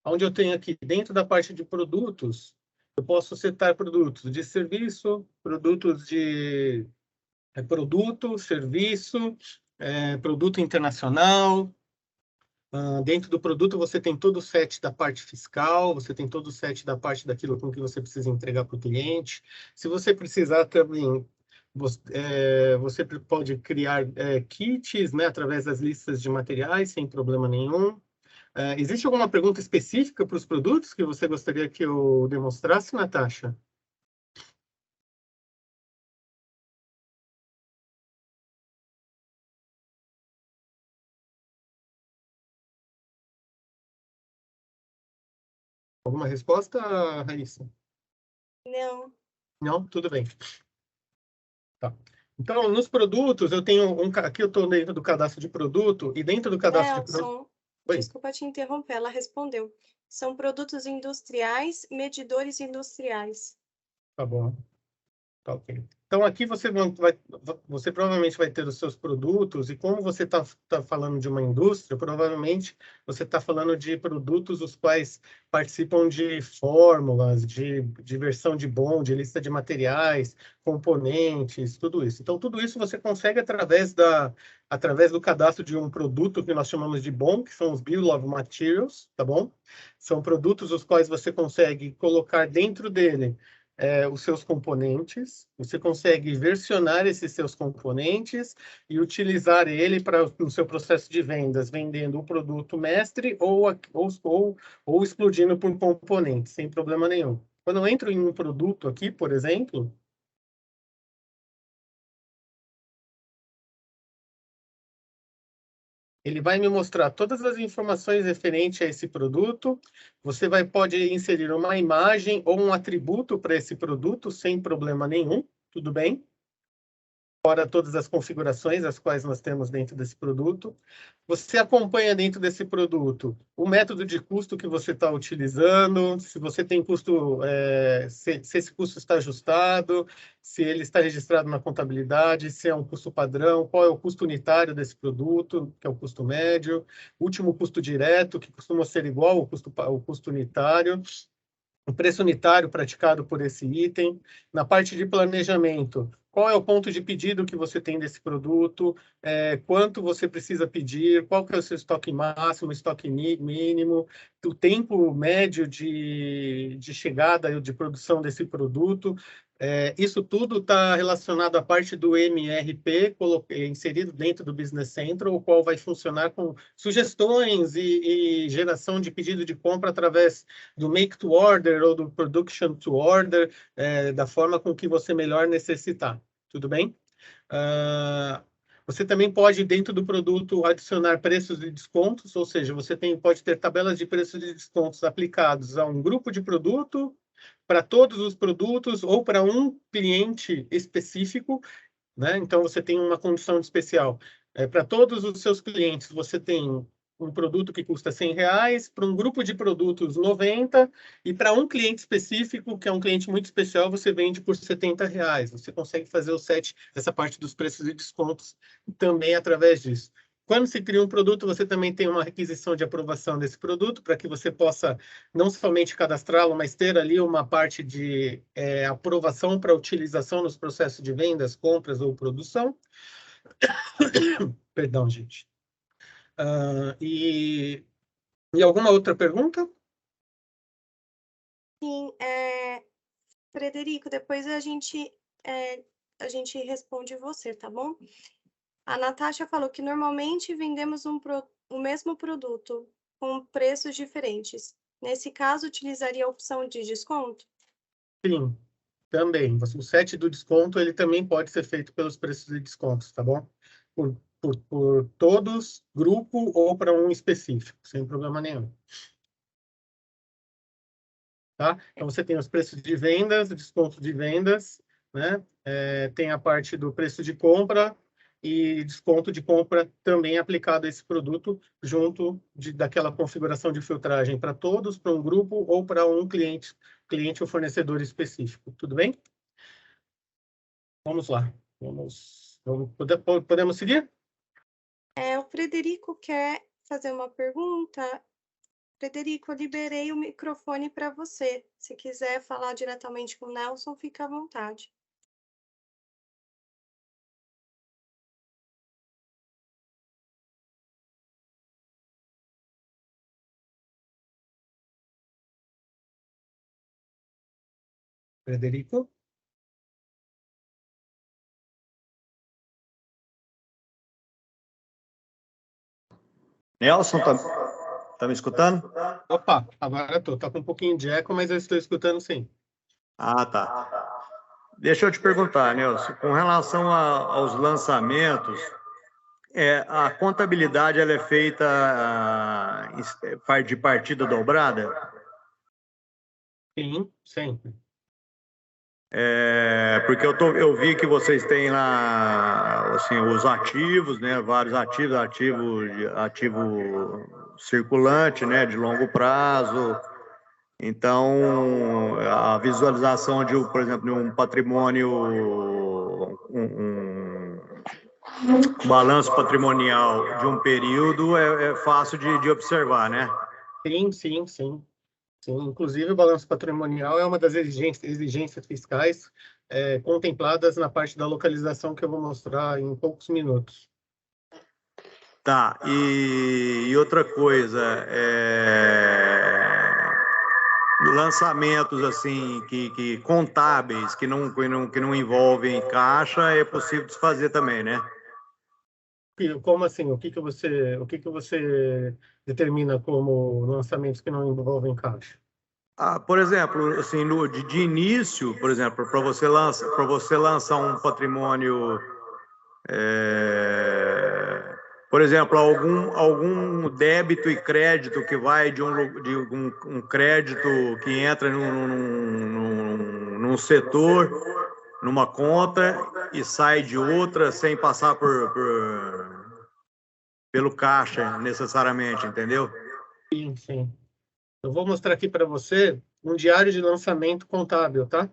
Onde eu tenho aqui, dentro da parte de produtos, eu posso setar produtos de serviço, produtos de produto, serviço, produto internacional, Dentro do produto, você tem todo o set da parte fiscal, você tem todo o set da parte daquilo com que você precisa entregar para o cliente. Se você precisar também, você pode criar kits, né, através das listas de materiais, sem problema nenhum. Existe alguma pergunta específica para os produtos que você gostaria que eu demonstrasse, Natasha? Alguma resposta, Raíssa? Não, Não? Tudo bem. Tá. Então, nos produtos, eu tenho aqui eu estou dentro do cadastro de produto, e dentro do cadastro de produto... Nelson, Oi, desculpa te interromper, ela respondeu. São produtos industriais, medidores industriais. tá bom. Tá ok. Então, aqui você provavelmente vai ter os seus produtos, e como você está falando de uma indústria, provavelmente você está falando de produtos os quais participam de fórmulas, de versão de BOM, de lista de materiais, componentes, tudo isso. Então, tudo isso você consegue através do cadastro de um produto que nós chamamos de BOM, que são os Bill of Materials, tá bom? São produtos os quais você consegue colocar dentro dele os seus componentes, você consegue versionar esses seus componentes e utilizar ele no seu processo de vendas, vendendo o produto mestre ou explodindo por componentes, sem problema nenhum. Quando eu entro em um produto aqui, por exemplo, ele vai me mostrar todas as informações referentes a esse produto. Você pode inserir uma imagem ou um atributo para esse produto sem problema nenhum, tudo bem? Fora todas as configurações as quais nós temos dentro desse produto. Você acompanha dentro desse produto o método de custo que você está utilizando, se você tem custo, se esse custo está ajustado, se ele está registrado na contabilidade, se é um custo padrão, qual é o custo unitário desse produto, que é o custo médio, último custo direto, que costuma ser igual ao custo unitário, o preço unitário praticado por esse item. Na parte de planejamento, qual é o ponto de pedido que você tem desse produto, quanto você precisa pedir, qual que é o seu estoque máximo, estoque mínimo, o tempo médio de chegada e de produção desse produto. Isso tudo está relacionado à parte do MRP, inserido dentro do Business Central, o qual vai funcionar com sugestões e geração de pedido de compra através do Make to Order ou do Production to Order, da forma com que você melhor necessitar. Tudo bem? Você também pode, dentro do produto, adicionar preços e descontos, ou seja, você pode ter tabelas de preços e descontos aplicados a um grupo de produto, para todos os produtos ou para um cliente específico, né? Então, você tem uma condição especial. Para todos os seus clientes, você tem um produto que custa R$100, para um grupo de produtos 90, e para um cliente específico, que é um cliente muito especial, você vende por R$70. Você consegue fazer o set dessa parte dos preços e descontos também através disso. Quando se cria um produto, você também tem uma requisição de aprovação desse produto, para que você possa não somente cadastrá-lo, mas ter ali uma parte de aprovação para utilização nos processos de vendas, compras ou produção. Perdão, gente. E alguma outra pergunta? Sim, Frederico, depois a gente responde você, tá bom? A Natasha falou que normalmente vendemos o mesmo produto com preços diferentes. Nesse caso, utilizaria a opção de desconto? Sim, também. O set do desconto ele também pode ser feito pelos preços e descontos, tá bom? Por todos, grupo ou para um específico, sem problema nenhum. Tá? Então, você tem os preços de vendas, desconto de vendas, né? Tem a parte do preço de compra e desconto de compra também aplicado a esse produto, junto daquela configuração de filtragem para todos, para um grupo ou para um cliente ou fornecedor específico. Tudo bem? Vamos lá. Podemos seguir? O Frederico quer fazer uma pergunta. Frederico, eu liberei o microfone para você. Se quiser falar diretamente com o Nelson, fica à vontade. Frederico? Nelson, tá me escutando? Opa, agora tô. Tá com um pouquinho de eco, mas eu estou escutando sim. Ah, tá. Deixa eu te perguntar, Nelson, com relação aos lançamentos, a contabilidade ela é feita de partida dobrada? Sim, sempre. Porque eu vi que vocês têm lá assim, os ativos, né? Vários ativos, ativo circulante, né? De longo prazo. Então, a visualização de, por exemplo, de um patrimônio, um balanço patrimonial de um período é fácil de observar, né? Sim. Inclusive, o balanço patrimonial é uma das exigências fiscais contempladas na parte da localização que eu vou mostrar em poucos minutos. Tá, e outra coisa, lançamentos assim que contábeis que não envolvem caixa é possível desfazer também, né? Como assim? O que que você determina como lançamentos que não envolvem caixa? Por exemplo, assim, de início, por exemplo, para você lançar um patrimônio, por exemplo, algum débito e crédito que vai de um crédito que entra num setor, numa conta e sai de outra sem passar pelo caixa necessariamente, entendeu? Sim. Eu vou mostrar aqui para você um diário de lançamento contábil, tá?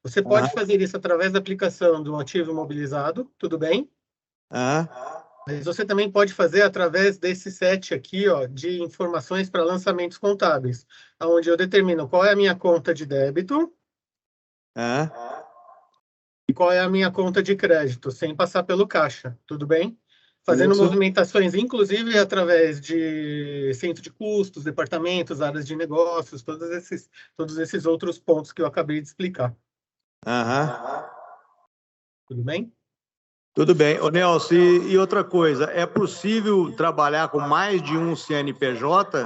Você pode fazer isso através da aplicação do ativo imobilizado, tudo bem? Mas você também pode fazer através desse set aqui, ó, de informações para lançamentos contábeis, onde eu determino qual é a minha conta de débito e qual é a minha conta de crédito, sem passar pelo caixa, tudo bem? Fazendo movimentações, inclusive, através de centro de custos, departamentos, áreas de negócios, todos esses outros pontos que eu acabei de explicar. Tudo bem? Tudo bem. Ô, Nelson, e outra coisa, é possível trabalhar com mais de um CNPJ,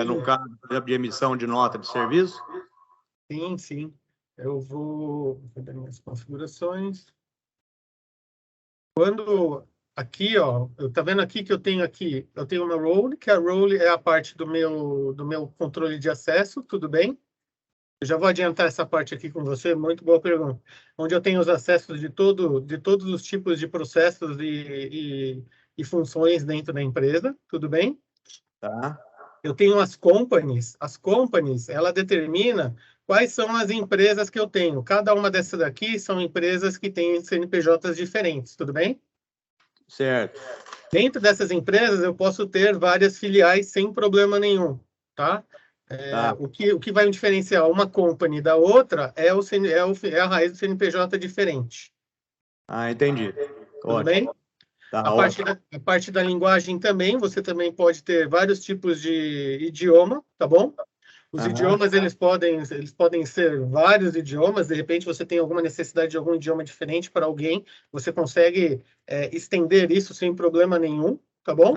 no caso, por exemplo, de emissão de nota de serviço? Sim. Eu vou ver minhas configurações. Quando aqui, ó, tá vendo aqui que eu tenho uma role, que a role é a parte do meu controle de acesso, tudo bem? Eu já vou adiantar essa parte aqui com você, muito boa pergunta. Onde eu tenho os acessos de todos os tipos de processos e funções dentro da empresa, tudo bem? Tá. Eu tenho as companies. As companies, ela determina quais são as empresas que eu tenho. Cada uma dessas aqui são empresas que têm CNPJs diferentes, tudo bem? Certo. Dentro dessas empresas, eu posso ter várias filiais sem problema nenhum, tá? O que vai diferenciar uma company da outra é a raiz do CNPJ diferente. Entendi. Tudo Ótimo. bem? Tá, A parte da linguagem também, você também pode ter vários tipos de idioma, tá bom? Os idiomas, eles podem ser vários idiomas, de repente você tem alguma necessidade de algum idioma diferente para alguém, você consegue estender isso sem problema nenhum, tá bom?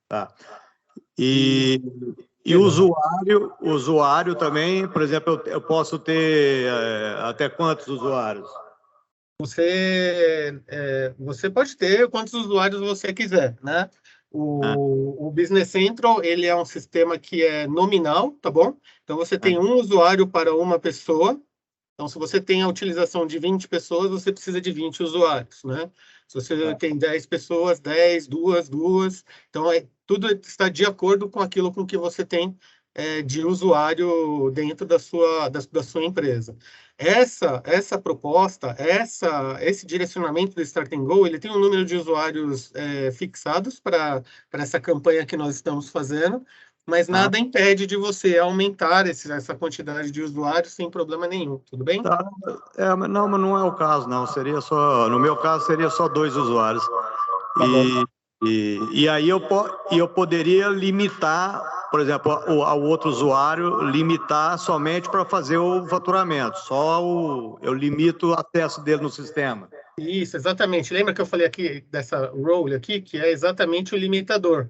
Tá. E o usuário também, por exemplo, eu posso ter até quantos usuários? Você pode ter quantos usuários você quiser, né? O Business Central, ele é um sistema que é nominal, tá bom? Então, você tem um usuário para uma pessoa. Então, se você tem a utilização de 20 pessoas, você precisa de 20 usuários, né? Se você tem 10 pessoas, 10, duas. Então, tudo está de acordo com aquilo com que você tem de usuário dentro da sua empresa. Essa proposta, esse direcionamento do Start and Go, ele tem um número de usuários fixados para essa campanha que nós estamos fazendo, mas nada impede de você aumentar essa quantidade de usuários sem problema nenhum, tudo bem? Tá. Não, mas não é o caso, não. No meu caso, seria só 2 usuários. E aí eu poderia limitar por exemplo, ao outro usuário limitar somente para fazer o faturamento. Eu limito o acesso dele no sistema. Isso, exatamente. Lembra que eu falei aqui dessa role aqui, que é exatamente o limitador,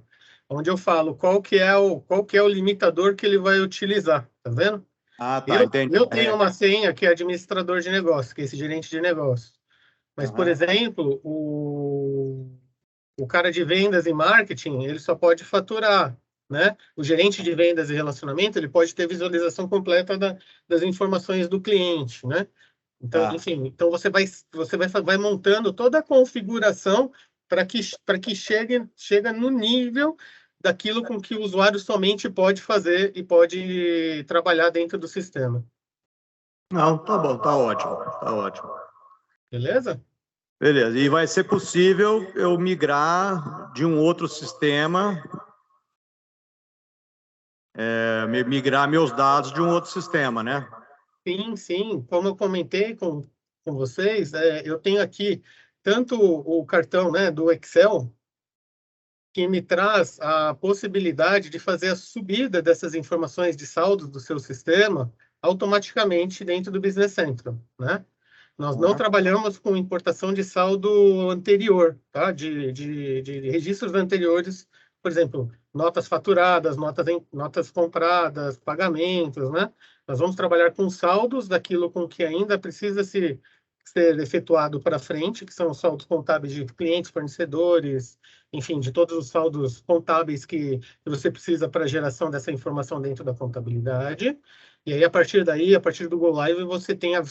onde eu falo qual que é o limitador que ele vai utilizar, tá vendo? Ah, tá, entendi. Eu tenho uma senha que é administrador de negócio, que é esse gerente de negócio. Mas, por exemplo, o cara de vendas e marketing, ele só pode faturar, né? O gerente de vendas e relacionamento, ele pode ter visualização completa das informações do cliente, né? Então, enfim, então você vai montando toda a configuração para que chega no nível daquilo com que o usuário somente pode fazer e pode trabalhar dentro do sistema. Não, tá bom, tá ótimo, tá ótimo. Beleza? Beleza, e vai ser possível eu migrar de um outro sistema, migrar meus dados de um outro sistema, né? Sim, sim. Como eu comentei com vocês, eu tenho aqui tanto o cartão, né, do Excel, que me traz a possibilidade de fazer a subida dessas informações de saldos do seu sistema automaticamente dentro do Business Central, né? Nós não trabalhamos com importação de saldo anterior, tá? De registros anteriores, por exemplo, notas faturadas, notas compradas, pagamentos, né? Nós vamos trabalhar com saldos daquilo com que ainda precisa ser efetuado para frente, que são os saldos contábeis de clientes, fornecedores, enfim, de todos os saldos contábeis que você precisa para a geração dessa informação dentro da contabilidade. E aí, a partir daí, a partir do Go Live, você tem a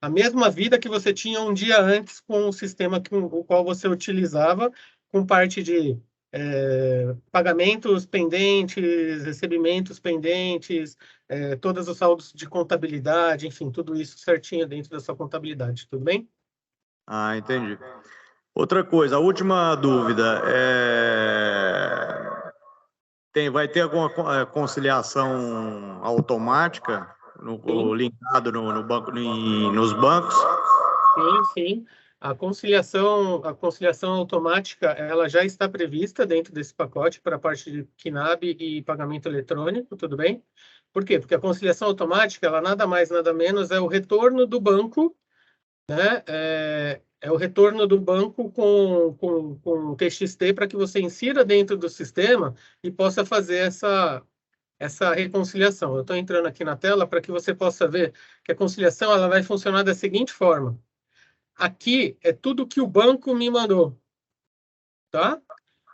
mesma vida que você tinha um dia antes com o sistema o qual você utilizava, com parte de pagamentos pendentes, recebimentos pendentes, todos os saldos de contabilidade, enfim, tudo isso certinho dentro da sua contabilidade, tudo bem? Ah, entendi. Outra coisa, a última dúvida vai ter alguma conciliação automática linkado no banco, nos bancos? Sim, sim. A conciliação automática, ela já está prevista dentro desse pacote para a parte de KNAB e pagamento eletrônico, tudo bem? Por quê? Porque a conciliação automática, ela nada mais, nada menos é o retorno do banco, né? É o retorno do banco com TXT para que você insira dentro do sistema e possa fazer essa reconciliação. Eu estou entrando aqui na tela para que você possa ver que a conciliação ela vai funcionar da seguinte forma. Aqui é tudo que o banco me mandou, tá?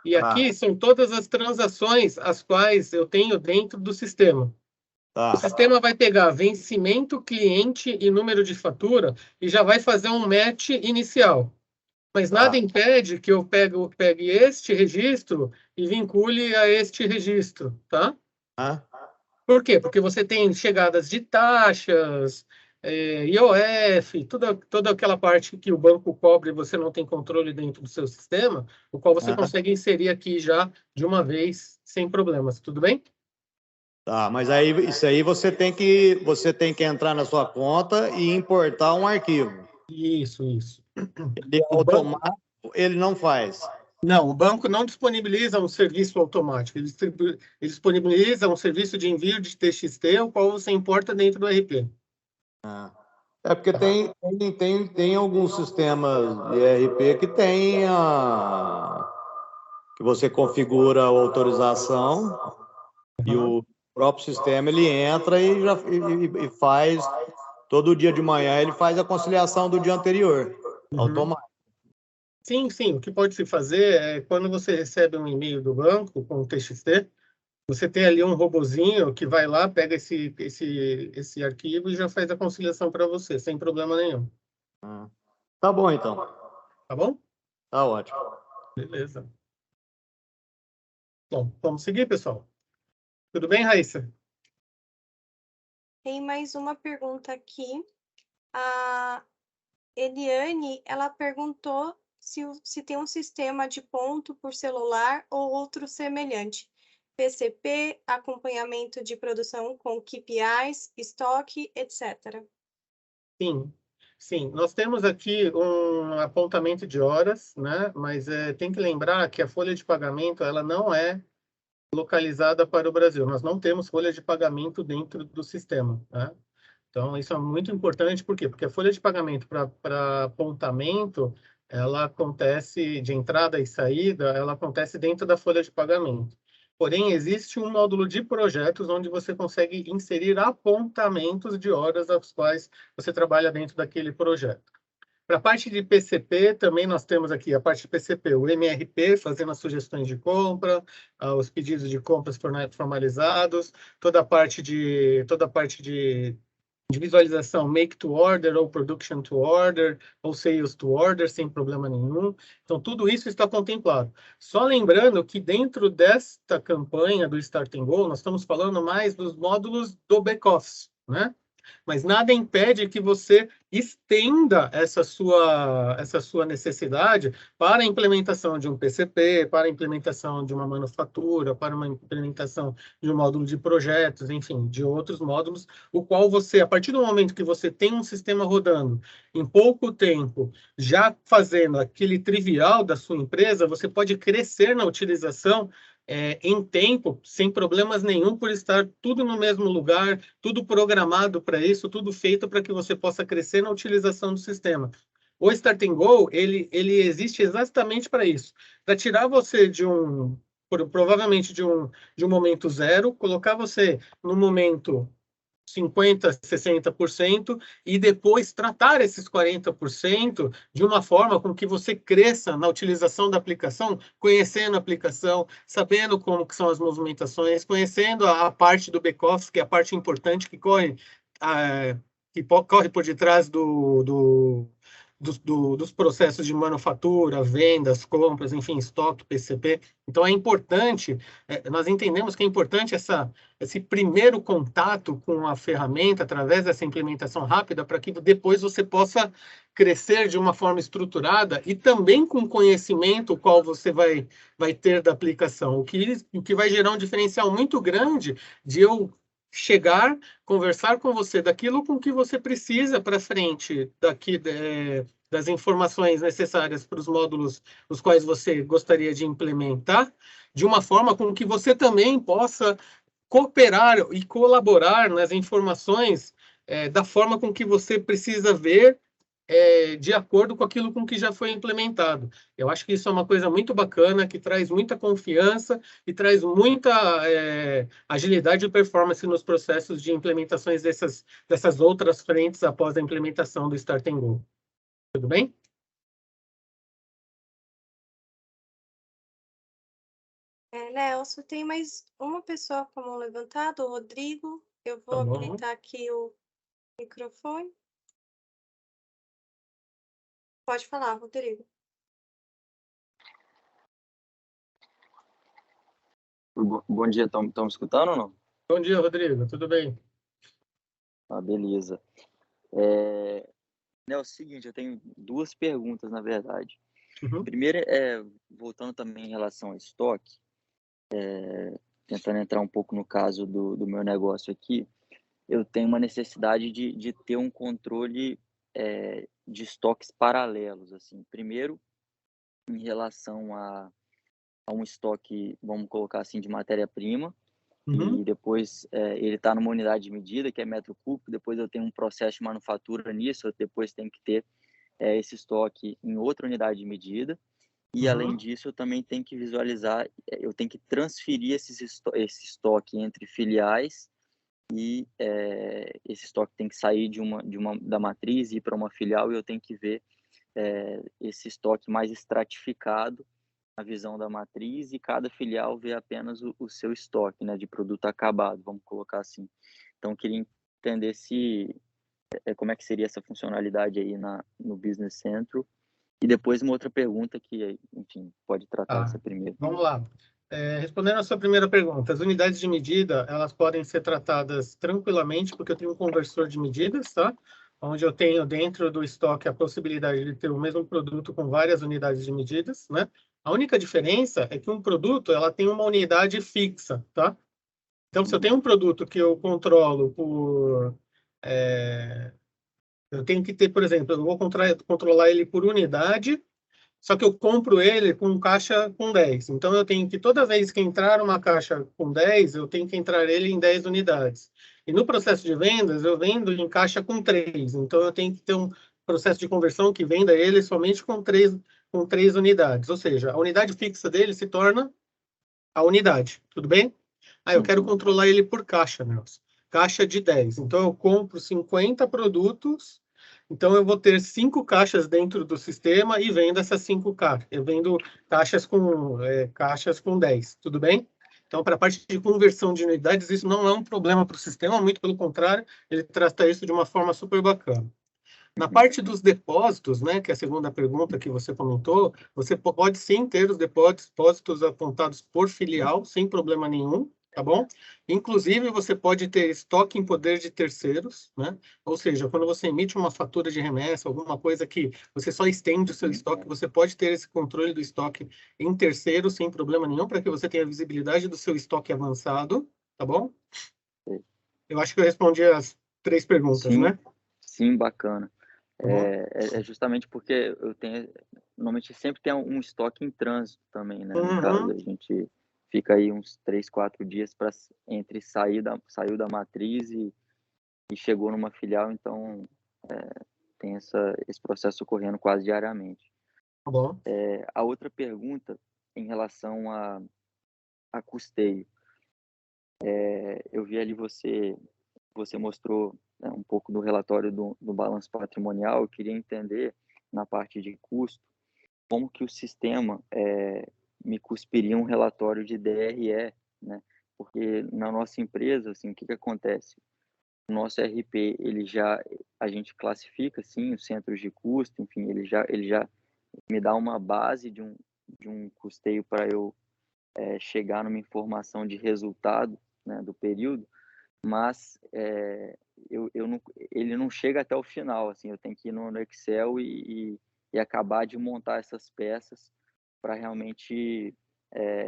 E aqui são todas as transações as quais eu tenho dentro do sistema. O sistema vai pegar vencimento, cliente e número de fatura e já vai fazer um match inicial. Mas nada impede que eu pegue este registro e vincule a este registro, tá? Por quê? Porque você tem chegadas de taxas, IOF, toda aquela parte que o banco cobre e você não tem controle dentro do seu sistema, o qual você consegue inserir aqui já de uma vez, sem problemas. Tudo bem? Tá, mas aí isso aí você tem que entrar na sua conta e importar um arquivo. Isso. Ele é automático, ele não faz. Não, o banco não disponibiliza um serviço automático. Ele disponibiliza um serviço de envio de TXT, o qual você importa dentro do RP. É porque tem alguns sistemas de RP que tem que você configura a autorização e o próprio sistema ele entra e faz todo dia de manhã ele faz a conciliação do dia anterior, automático. Sim. O que pode se fazer é quando você recebe um e-mail do banco com o TXT, você tem ali um robozinho que vai lá, pega esse arquivo e já faz a conciliação para você, sem problema nenhum. Tá bom, então. Tá bom? Tá ótimo. Beleza. Bom, vamos seguir, pessoal. Tudo bem, Raíssa? Tem mais uma pergunta aqui. A Eliane, ela perguntou se tem um sistema de ponto por celular ou outro semelhante. PCP, acompanhamento de produção com KPIs, estoque, etc. Sim. Nós temos aqui um apontamento de horas, né? Mas tem que lembrar que a folha de pagamento ela não é localizada para o Brasil. Nós não temos folha de pagamento dentro do sistema, né? Então, isso é muito importante, por quê? Porque a folha de pagamento para apontamento, ela acontece de entrada e saída, ela acontece dentro da folha de pagamento. Porém, existe um módulo de projetos onde você consegue inserir apontamentos de horas às quais você trabalha dentro daquele projeto. Para a parte de PCP, também nós temos aqui a parte de PCP, o MRP, fazendo as sugestões de compra, os pedidos de compras formalizados, toda a parte de visualização make to order ou production to order ou sales to order sem problema nenhum. Então, tudo isso está contemplado. Só lembrando que dentro desta campanha do Start and Go, nós estamos falando mais dos módulos do back-office, né? Mas nada impede que você estenda essa sua necessidade para a implementação de um PCP, para a implementação de uma manufatura, para uma implementação de um módulo de projetos, enfim, de outros módulos, o qual você, a partir do momento que você tem um sistema rodando, em pouco tempo, já fazendo aquele trivial da sua empresa, você pode crescer na utilização em tempo, sem problemas nenhum, por estar tudo no mesmo lugar, tudo programado para isso, tudo feito para que você possa crescer na utilização do sistema. O Start and Go, ele existe exatamente para isso, para tirar você provavelmente de um momento zero, colocar você no momento 50%, 60%, e depois tratar esses 40% de uma forma com que você cresça na utilização da aplicação, conhecendo a aplicação, sabendo como que são as movimentações, conhecendo a parte do back-office, que é a parte importante que corre por detrás dos processos de manufatura, vendas, compras, enfim, estoque, PCP. Então, é importante, nós entendemos que é importante esse primeiro contato com a ferramenta, através dessa implementação rápida, para que depois você possa crescer de uma forma estruturada e também com conhecimento qual você vai ter da aplicação, o que vai gerar um diferencial muito grande de eu chegar, conversar com você daquilo com que você precisa para frente, das informações necessárias para os módulos os quais você gostaria de implementar, de uma forma com que você também possa cooperar e colaborar nas informações da forma com que você precisa ver de acordo com aquilo com que já foi implementado. Eu acho que isso é uma coisa muito bacana, que traz muita confiança e traz muita agilidade e performance nos processos de implementações dessas outras frentes após a implementação do Start and Go. Tudo bem? Nelson, tem mais uma pessoa com a mão levantada, o Rodrigo. Eu vou habilitar aqui o microfone. Pode falar, Rodrigo. Bom dia, estão me escutando ou não? Bom dia, Rodrigo, tudo bem? Beleza. É o seguinte, eu tenho duas perguntas, na verdade. Uhum. Primeiro, voltando também em relação ao estoque, tentando entrar um pouco no caso do meu negócio aqui, eu tenho uma necessidade de ter um controle de estoques paralelos, assim. Primeiro, em relação a um estoque, vamos colocar assim, de matéria-prima, Uhum. e depois ele está numa unidade de medida, que é metro cúbico, depois eu tenho um processo de manufatura nisso, eu depois tenho que ter esse estoque em outra unidade de medida, e além disso eu também tenho que visualizar, eu tenho que transferir esse estoque entre filiais, e esse estoque tem que sair da matriz e ir para uma filial, e eu tenho que ver esse estoque mais estratificado, a visão da matriz, e cada filial vê apenas o seu estoque, né, de produto acabado, vamos colocar assim. Então, eu queria entender como é que seria essa funcionalidade aí no Business Central. E depois uma outra pergunta que, enfim, pode tratar essa primeira. Vamos lá. Respondendo a sua primeira pergunta, as unidades de medida, elas podem ser tratadas tranquilamente, porque eu tenho um conversor de medidas, tá? Onde eu tenho dentro do estoque a possibilidade de ter o mesmo produto com várias unidades de medidas, né? A única diferença é que um produto, ela tem uma unidade fixa, tá? Então, se eu tenho um produto que eu controlo eu tenho que ter, por exemplo, eu vou controlar ele por unidade. só que eu compro ele com caixa com 10. Então, eu tenho que, toda vez que entrar uma caixa com 10, eu tenho que entrar ele em 10 unidades. E no processo de vendas, eu vendo em caixa com 3. Então, eu tenho que ter um processo de conversão que venda ele somente com 3 unidades. Ou seja, a unidade fixa dele se torna a unidade. Tudo bem? Eu quero controlar ele por caixa, Nelson. Caixa de 10. Então, eu compro 50 produtos. Então, eu vou ter 5 caixas dentro do sistema e vendo essas 5 caixas. Eu vendo caixas com 10. Tudo bem? Então, para a parte de conversão de unidades, isso não é um problema para o sistema, muito pelo contrário, ele trata isso de uma forma super bacana. Na parte dos depósitos, né, que é a segunda pergunta que você comentou, você pode sim ter os depósitos apontados por filial, sem problema nenhum, tá bom? Inclusive, você pode ter estoque em poder de terceiros, né? Ou seja, quando você emite uma fatura de remessa, alguma coisa que você só estende o seu estoque, você pode ter esse controle do estoque em terceiro, sem problema nenhum, para que você tenha visibilidade do seu estoque avançado, tá bom? Eu acho que eu respondi as 3 perguntas, Sim, né? sim, bacana. Uhum. É justamente porque eu tenho, normalmente sempre tem um estoque em trânsito também, né? No Uhum. caso, a gente fica aí uns 3, 4 dias para entre saiu da matriz e chegou numa filial, então tem esse processo ocorrendo quase diariamente. Tá bom. A outra pergunta em relação a custeio. Eu vi ali você mostrou, né, um pouco do relatório do balanço patrimonial. Eu queria entender, na parte de custo, como que o sistema me cuspiria um relatório de DRE, né? Porque na nossa empresa, assim, o que acontece? O nosso RP, a gente classifica, sim, os centros de custo, enfim, ele já me dá uma base de um custeio para eu chegar numa informação de resultado, né, do período, mas ele não chega até o final, assim, eu tenho que ir no Excel e acabar de montar essas peças para realmente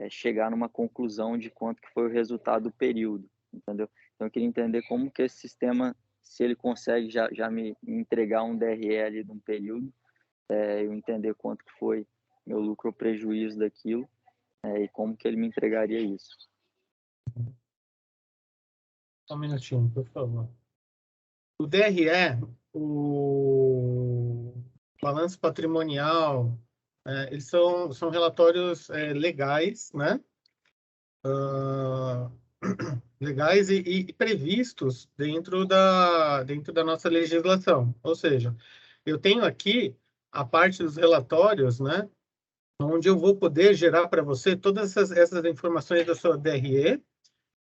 chegar numa conclusão de quanto que foi o resultado do período, entendeu? Então, eu queria entender como que esse sistema, se ele consegue já me entregar um DRE ali de um período, eu entender quanto que foi meu lucro ou prejuízo daquilo, e como que ele me entregaria isso. Só um minutinho, por favor. O DRE, o balanço patrimonial, eles são relatórios legais, né? Legais e previstos dentro da nossa legislação. Ou seja, eu tenho aqui a parte dos relatórios, né? Onde eu vou poder gerar para você todas essas informações da sua DRE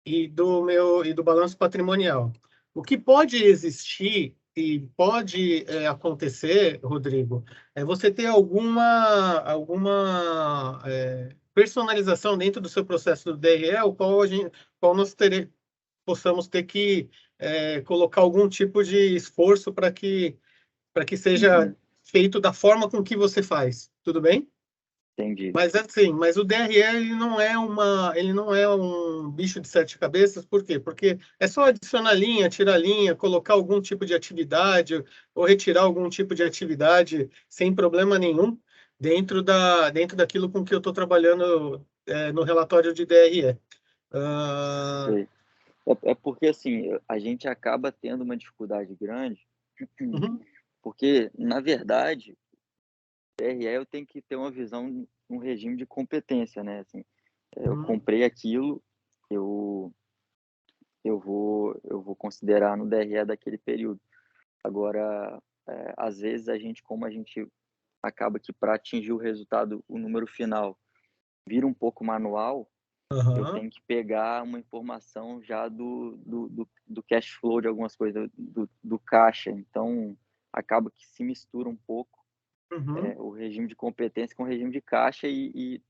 e do balanço patrimonial. O que pode existir e pode acontecer, Rodrigo, é você ter alguma personalização dentro do seu processo do DRE, o qual nós possamos ter que colocar algum tipo de esforço para que seja feito da forma com que você faz. Tudo bem? Entendi. Mas assim, o DRE ele não é um bicho de 7 cabeças. Por quê? Porque é só adicionar linha, tirar linha, colocar algum tipo de atividade ou retirar algum tipo de atividade sem problema nenhum dentro daquilo com que eu estou trabalhando no relatório de DRE. Sei. Porque, assim, a gente acaba tendo uma dificuldade grande, porque, na verdade, DRE eu tenho que ter uma visão, um regime de competência, né? Assim, eu comprei aquilo, eu vou considerar no DRE daquele período. Agora, às vezes como a gente acaba que para atingir o resultado, o número final vira um pouco manual, eu tenho que pegar uma informação já do cash flow de algumas coisas, do caixa. Então, acaba que se mistura um pouco o regime de competência com o regime de caixa e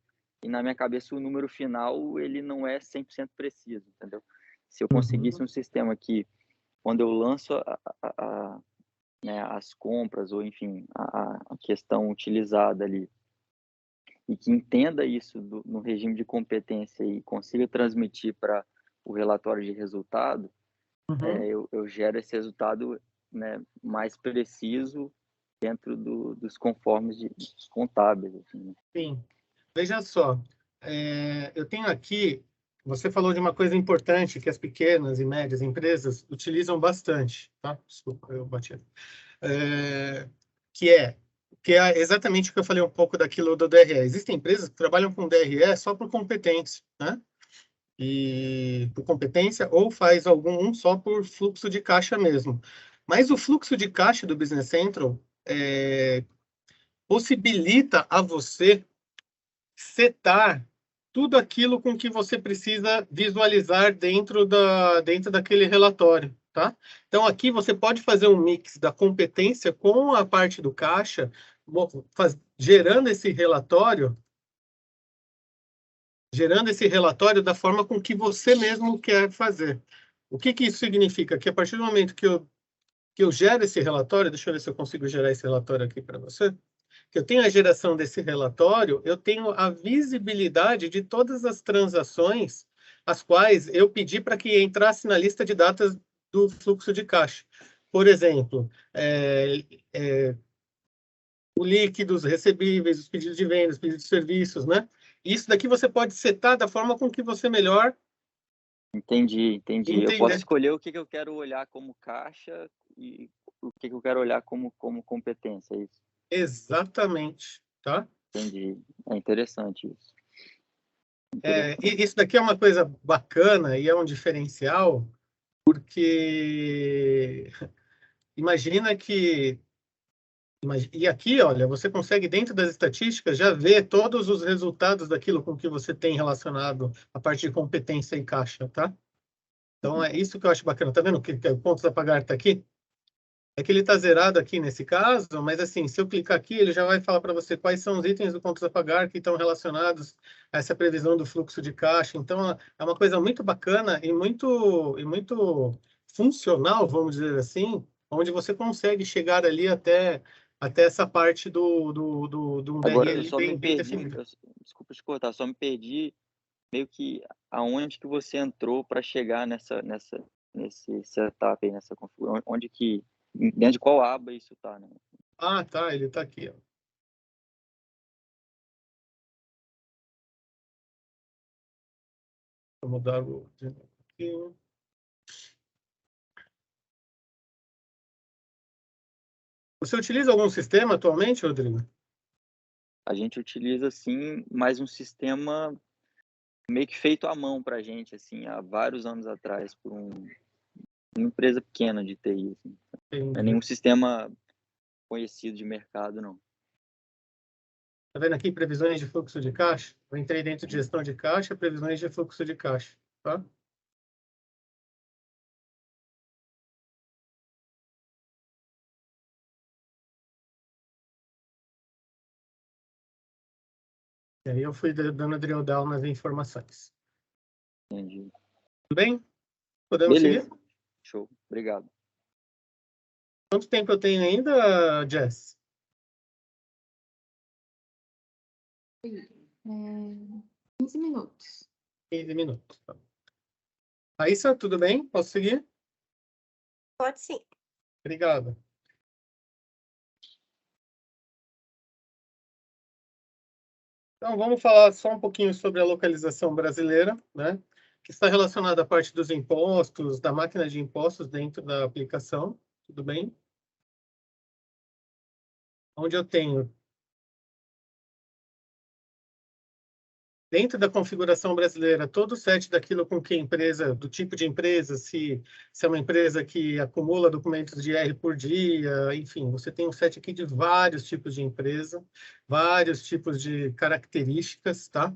na minha cabeça o número final ele não é 100% preciso, entendeu? Se eu conseguisse um sistema que, quando eu lanço né, as compras ou, enfim, a questão utilizada ali, e que entenda isso no regime de competência e consiga transmitir para o relatório de resultado, eu gero esse resultado, né, mais preciso dentro dos conformes dos contábeis. Assim, né? Sim. Veja só, eu tenho aqui, você falou de uma coisa importante que as pequenas e médias empresas utilizam bastante, tá? Desculpa, eu bati. Que é exatamente o que eu falei um pouco daquilo do DRE. Existem empresas que trabalham com DRE só por competência, né? E por competência, ou faz algum só por fluxo de caixa mesmo. Mas o fluxo de caixa do Business Central possibilita a você setar tudo aquilo com que você precisa visualizar dentro daquele relatório, tá? Então, aqui você pode fazer um mix da competência com a parte do caixa, gerando esse relatório da forma com que você mesmo quer fazer. O que isso significa? Que a partir do momento que eu gero esse relatório, deixa eu ver se eu consigo gerar esse relatório aqui para você, que eu tenho a geração desse relatório, eu tenho a visibilidade de todas as transações as quais eu pedi para que entrasse na lista de datas do fluxo de caixa. Por exemplo, o líquido, os recebíveis, os pedidos de vendas, os pedidos de serviços, né? Isso daqui você pode setar da forma com que você melhor... Entendi. Entender. Eu posso escolher o que eu quero olhar como caixa e o que eu quero olhar como competência, é isso? Exatamente, tá? Entendi. É interessante isso. E isso daqui é uma coisa bacana e é um diferencial, porque imagina que... E aqui, olha, você consegue, dentro das estatísticas, já ver todos os resultados daquilo com que você tem relacionado a parte de competência e caixa, tá? Então, é isso que eu acho bacana. Tá vendo que o pontos a pagar está aqui? É que ele está zerado aqui nesse caso, mas assim, se eu clicar aqui, ele já vai falar para você quais são os itens do contas a pagar que estão relacionados a essa previsão do fluxo de caixa. Então, é uma coisa muito bacana e muito funcional, vamos dizer assim, onde você consegue chegar ali até essa parte do Agora, DRE eu só me bem perdi, definido. desculpa te cortar, só me perdi meio que aonde que você entrou para chegar nesse setup aí, nessa configuração, onde que, dentro de qual aba isso está, né? Ah, tá, ele está aqui, ó. Vou mudar o... aqui. Você utiliza algum sistema atualmente, Rodrigo? A gente utiliza, sim, mais um sistema meio que feito à mão para a gente, assim, há vários anos atrás, por uma empresa pequena de TI. Assim. Não é nenhum sistema conhecido de mercado, não. Tá vendo aqui previsões de fluxo de caixa? Eu entrei dentro de gestão de caixa, previsões de fluxo de caixa, tá? E aí eu fui dando drill down nas informações. Entendi. Tudo bem? Podemos Beleza. seguir? Show. Obrigado. Quanto tempo eu tenho ainda, Jess? 15 minutos. 15 minutos. Tá. Raíssa, tudo bem? Posso seguir? Pode sim. Obrigado. Então, vamos falar só um pouquinho sobre a localização brasileira, né? Que está relacionada à parte dos impostos, da máquina de impostos dentro da aplicação, tudo bem? Onde eu tenho, dentro da configuração brasileira, todo o set daquilo com que a empresa, do tipo de empresa, se é uma empresa que acumula documentos de IR por dia, enfim, você tem um set aqui de vários tipos de empresa, vários tipos de características, tá?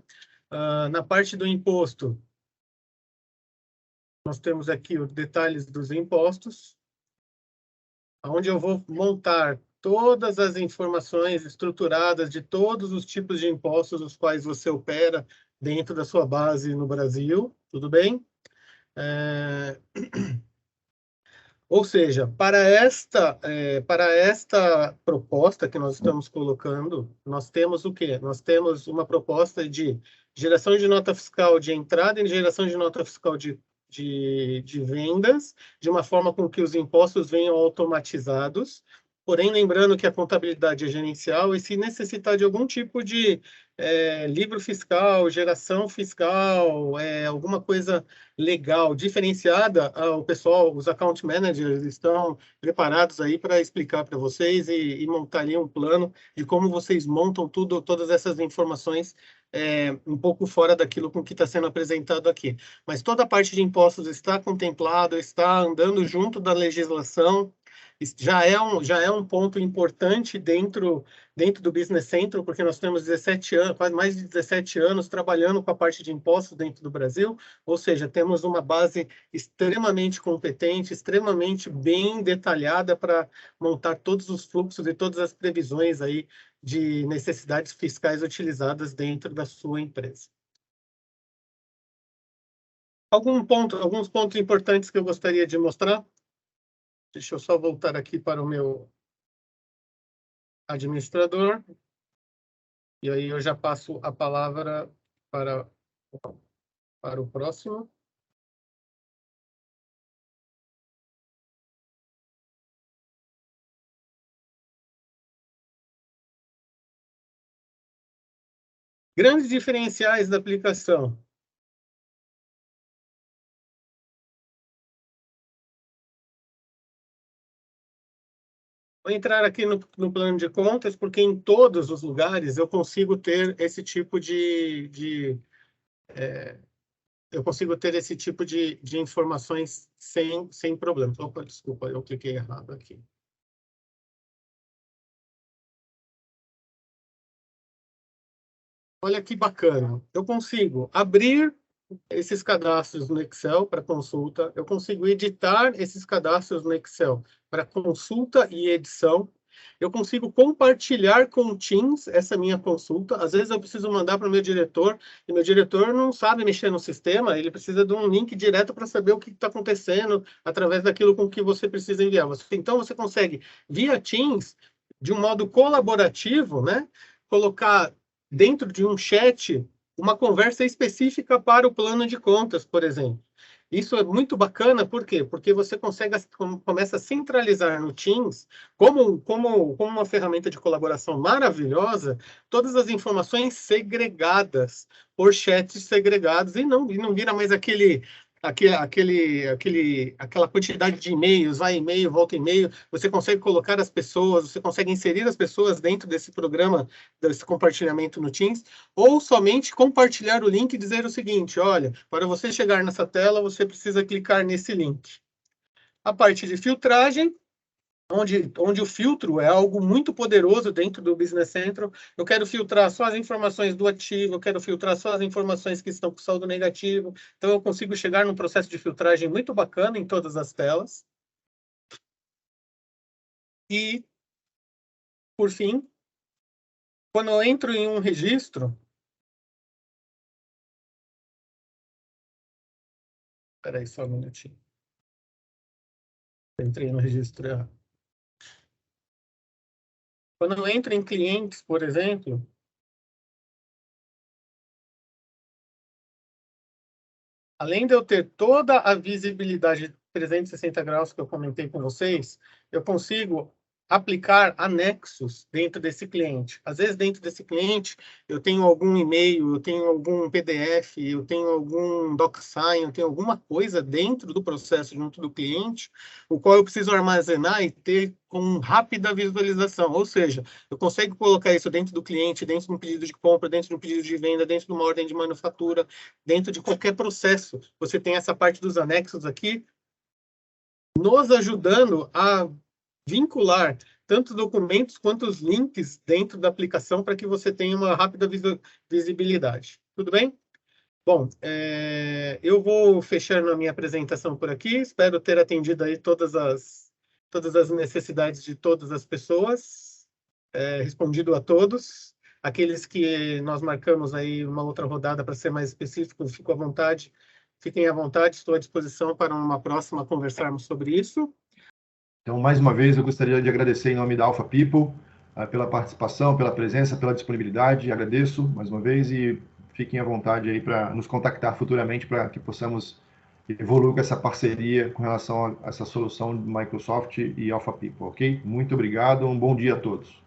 Na parte do imposto, nós temos aqui os detalhes dos impostos, onde eu vou montar todas as informações estruturadas de todos os tipos de impostos os quais você opera dentro da sua base no Brasil, tudo bem? Ou seja, para esta proposta que nós estamos colocando, nós temos o quê? Nós temos uma proposta de geração de nota fiscal de entrada e geração de nota fiscal de vendas, de uma forma com que os impostos venham automatizados, porém lembrando que a contabilidade é gerencial e se necessitar de algum tipo de livro fiscal, geração fiscal, alguma coisa legal, diferenciada, o pessoal, os account managers estão preparados aí para explicar para vocês e montar ali um plano de como vocês montam tudo, todas essas informações um pouco fora daquilo com que está sendo apresentado aqui. Mas toda a parte de impostos está contemplado, está andando junto da legislação, já é um ponto importante dentro do Business Central, porque nós temos 17 anos, quase mais de 17 anos trabalhando com a parte de impostos dentro do Brasil, ou seja, temos uma base extremamente competente, extremamente bem detalhada para montar todos os fluxos e todas as previsões aí de necessidades fiscais utilizadas dentro da sua empresa. Alguns pontos importantes que eu gostaria de mostrar. Deixa eu só voltar aqui para o meu administrador. E aí eu já passo a palavra para o próximo. Grandes diferenciais da aplicação. Vou entrar aqui no plano de contas, porque em todos os lugares eu consigo ter esse tipo de informações sem problema. Opa, desculpa, eu cliquei errado aqui. Olha que bacana. Eu consigo abrir esses cadastros no Excel para consulta. Eu consigo editar esses cadastros no Excel para consulta e edição. Eu consigo compartilhar com o Teams essa minha consulta. Às vezes eu preciso mandar para o meu diretor, e meu diretor não sabe mexer no sistema, ele precisa de um link direto para saber o que está acontecendo através daquilo com que você precisa enviar. Então, você consegue, via Teams, de um modo colaborativo, né, colocar dentro de um chat uma conversa específica para o plano de contas, por exemplo. Isso é muito bacana, por quê? Porque você começa a centralizar no Teams, como uma ferramenta de colaboração maravilhosa, todas as informações segregadas, por chats segregados, e não vira mais aquela quantidade de e-mails, vai e-mail, volta e-mail, você consegue colocar as pessoas, você consegue inserir as pessoas dentro desse programa, desse compartilhamento no Teams, ou somente compartilhar o link e dizer o seguinte, olha, para você chegar nessa tela, você precisa clicar nesse link. A parte de filtragem, onde o filtro é algo muito poderoso dentro do Business Central. Eu quero filtrar só as informações do ativo, eu quero filtrar só as informações que estão com saldo negativo. Então, eu consigo chegar num processo de filtragem muito bacana em todas as telas. E, por fim, quando eu entro em um registro... Espera aí só um minutinho. Eu entrei no registro errado. Quando eu entro em clientes, por exemplo, além de eu ter toda a visibilidade 360 graus que eu comentei com vocês, eu consigo aplicar anexos dentro desse cliente. Às vezes, dentro desse cliente, eu tenho algum e-mail, eu tenho algum PDF, eu tenho algum DocSign, eu tenho alguma coisa dentro do processo junto do cliente, o qual eu preciso armazenar e ter com rápida visualização. Ou seja, eu consigo colocar isso dentro do cliente, dentro de um pedido de compra, dentro de um pedido de venda, dentro de uma ordem de manufatura, dentro de qualquer processo. Você tem essa parte dos anexos aqui, nos ajudando a vincular tanto documentos quanto os links dentro da aplicação para que você tenha uma rápida visibilidade. Tudo bem? Bom, eu vou fechando a minha apresentação por aqui. Espero ter atendido aí todas as necessidades de todas as pessoas, respondido a todos. Aqueles que nós marcamos aí uma outra rodada para ser mais específico, fiquem à vontade, estou à disposição para uma próxima conversarmos sobre isso. Então, mais uma vez, eu gostaria de agradecer em nome da Alpha People pela participação, pela presença, pela disponibilidade. Agradeço mais uma vez e fiquem à vontade aí para nos contactar futuramente para que possamos evoluir com essa parceria com relação a essa solução de Microsoft e Alpha People, ok? Muito obrigado, um bom dia a todos.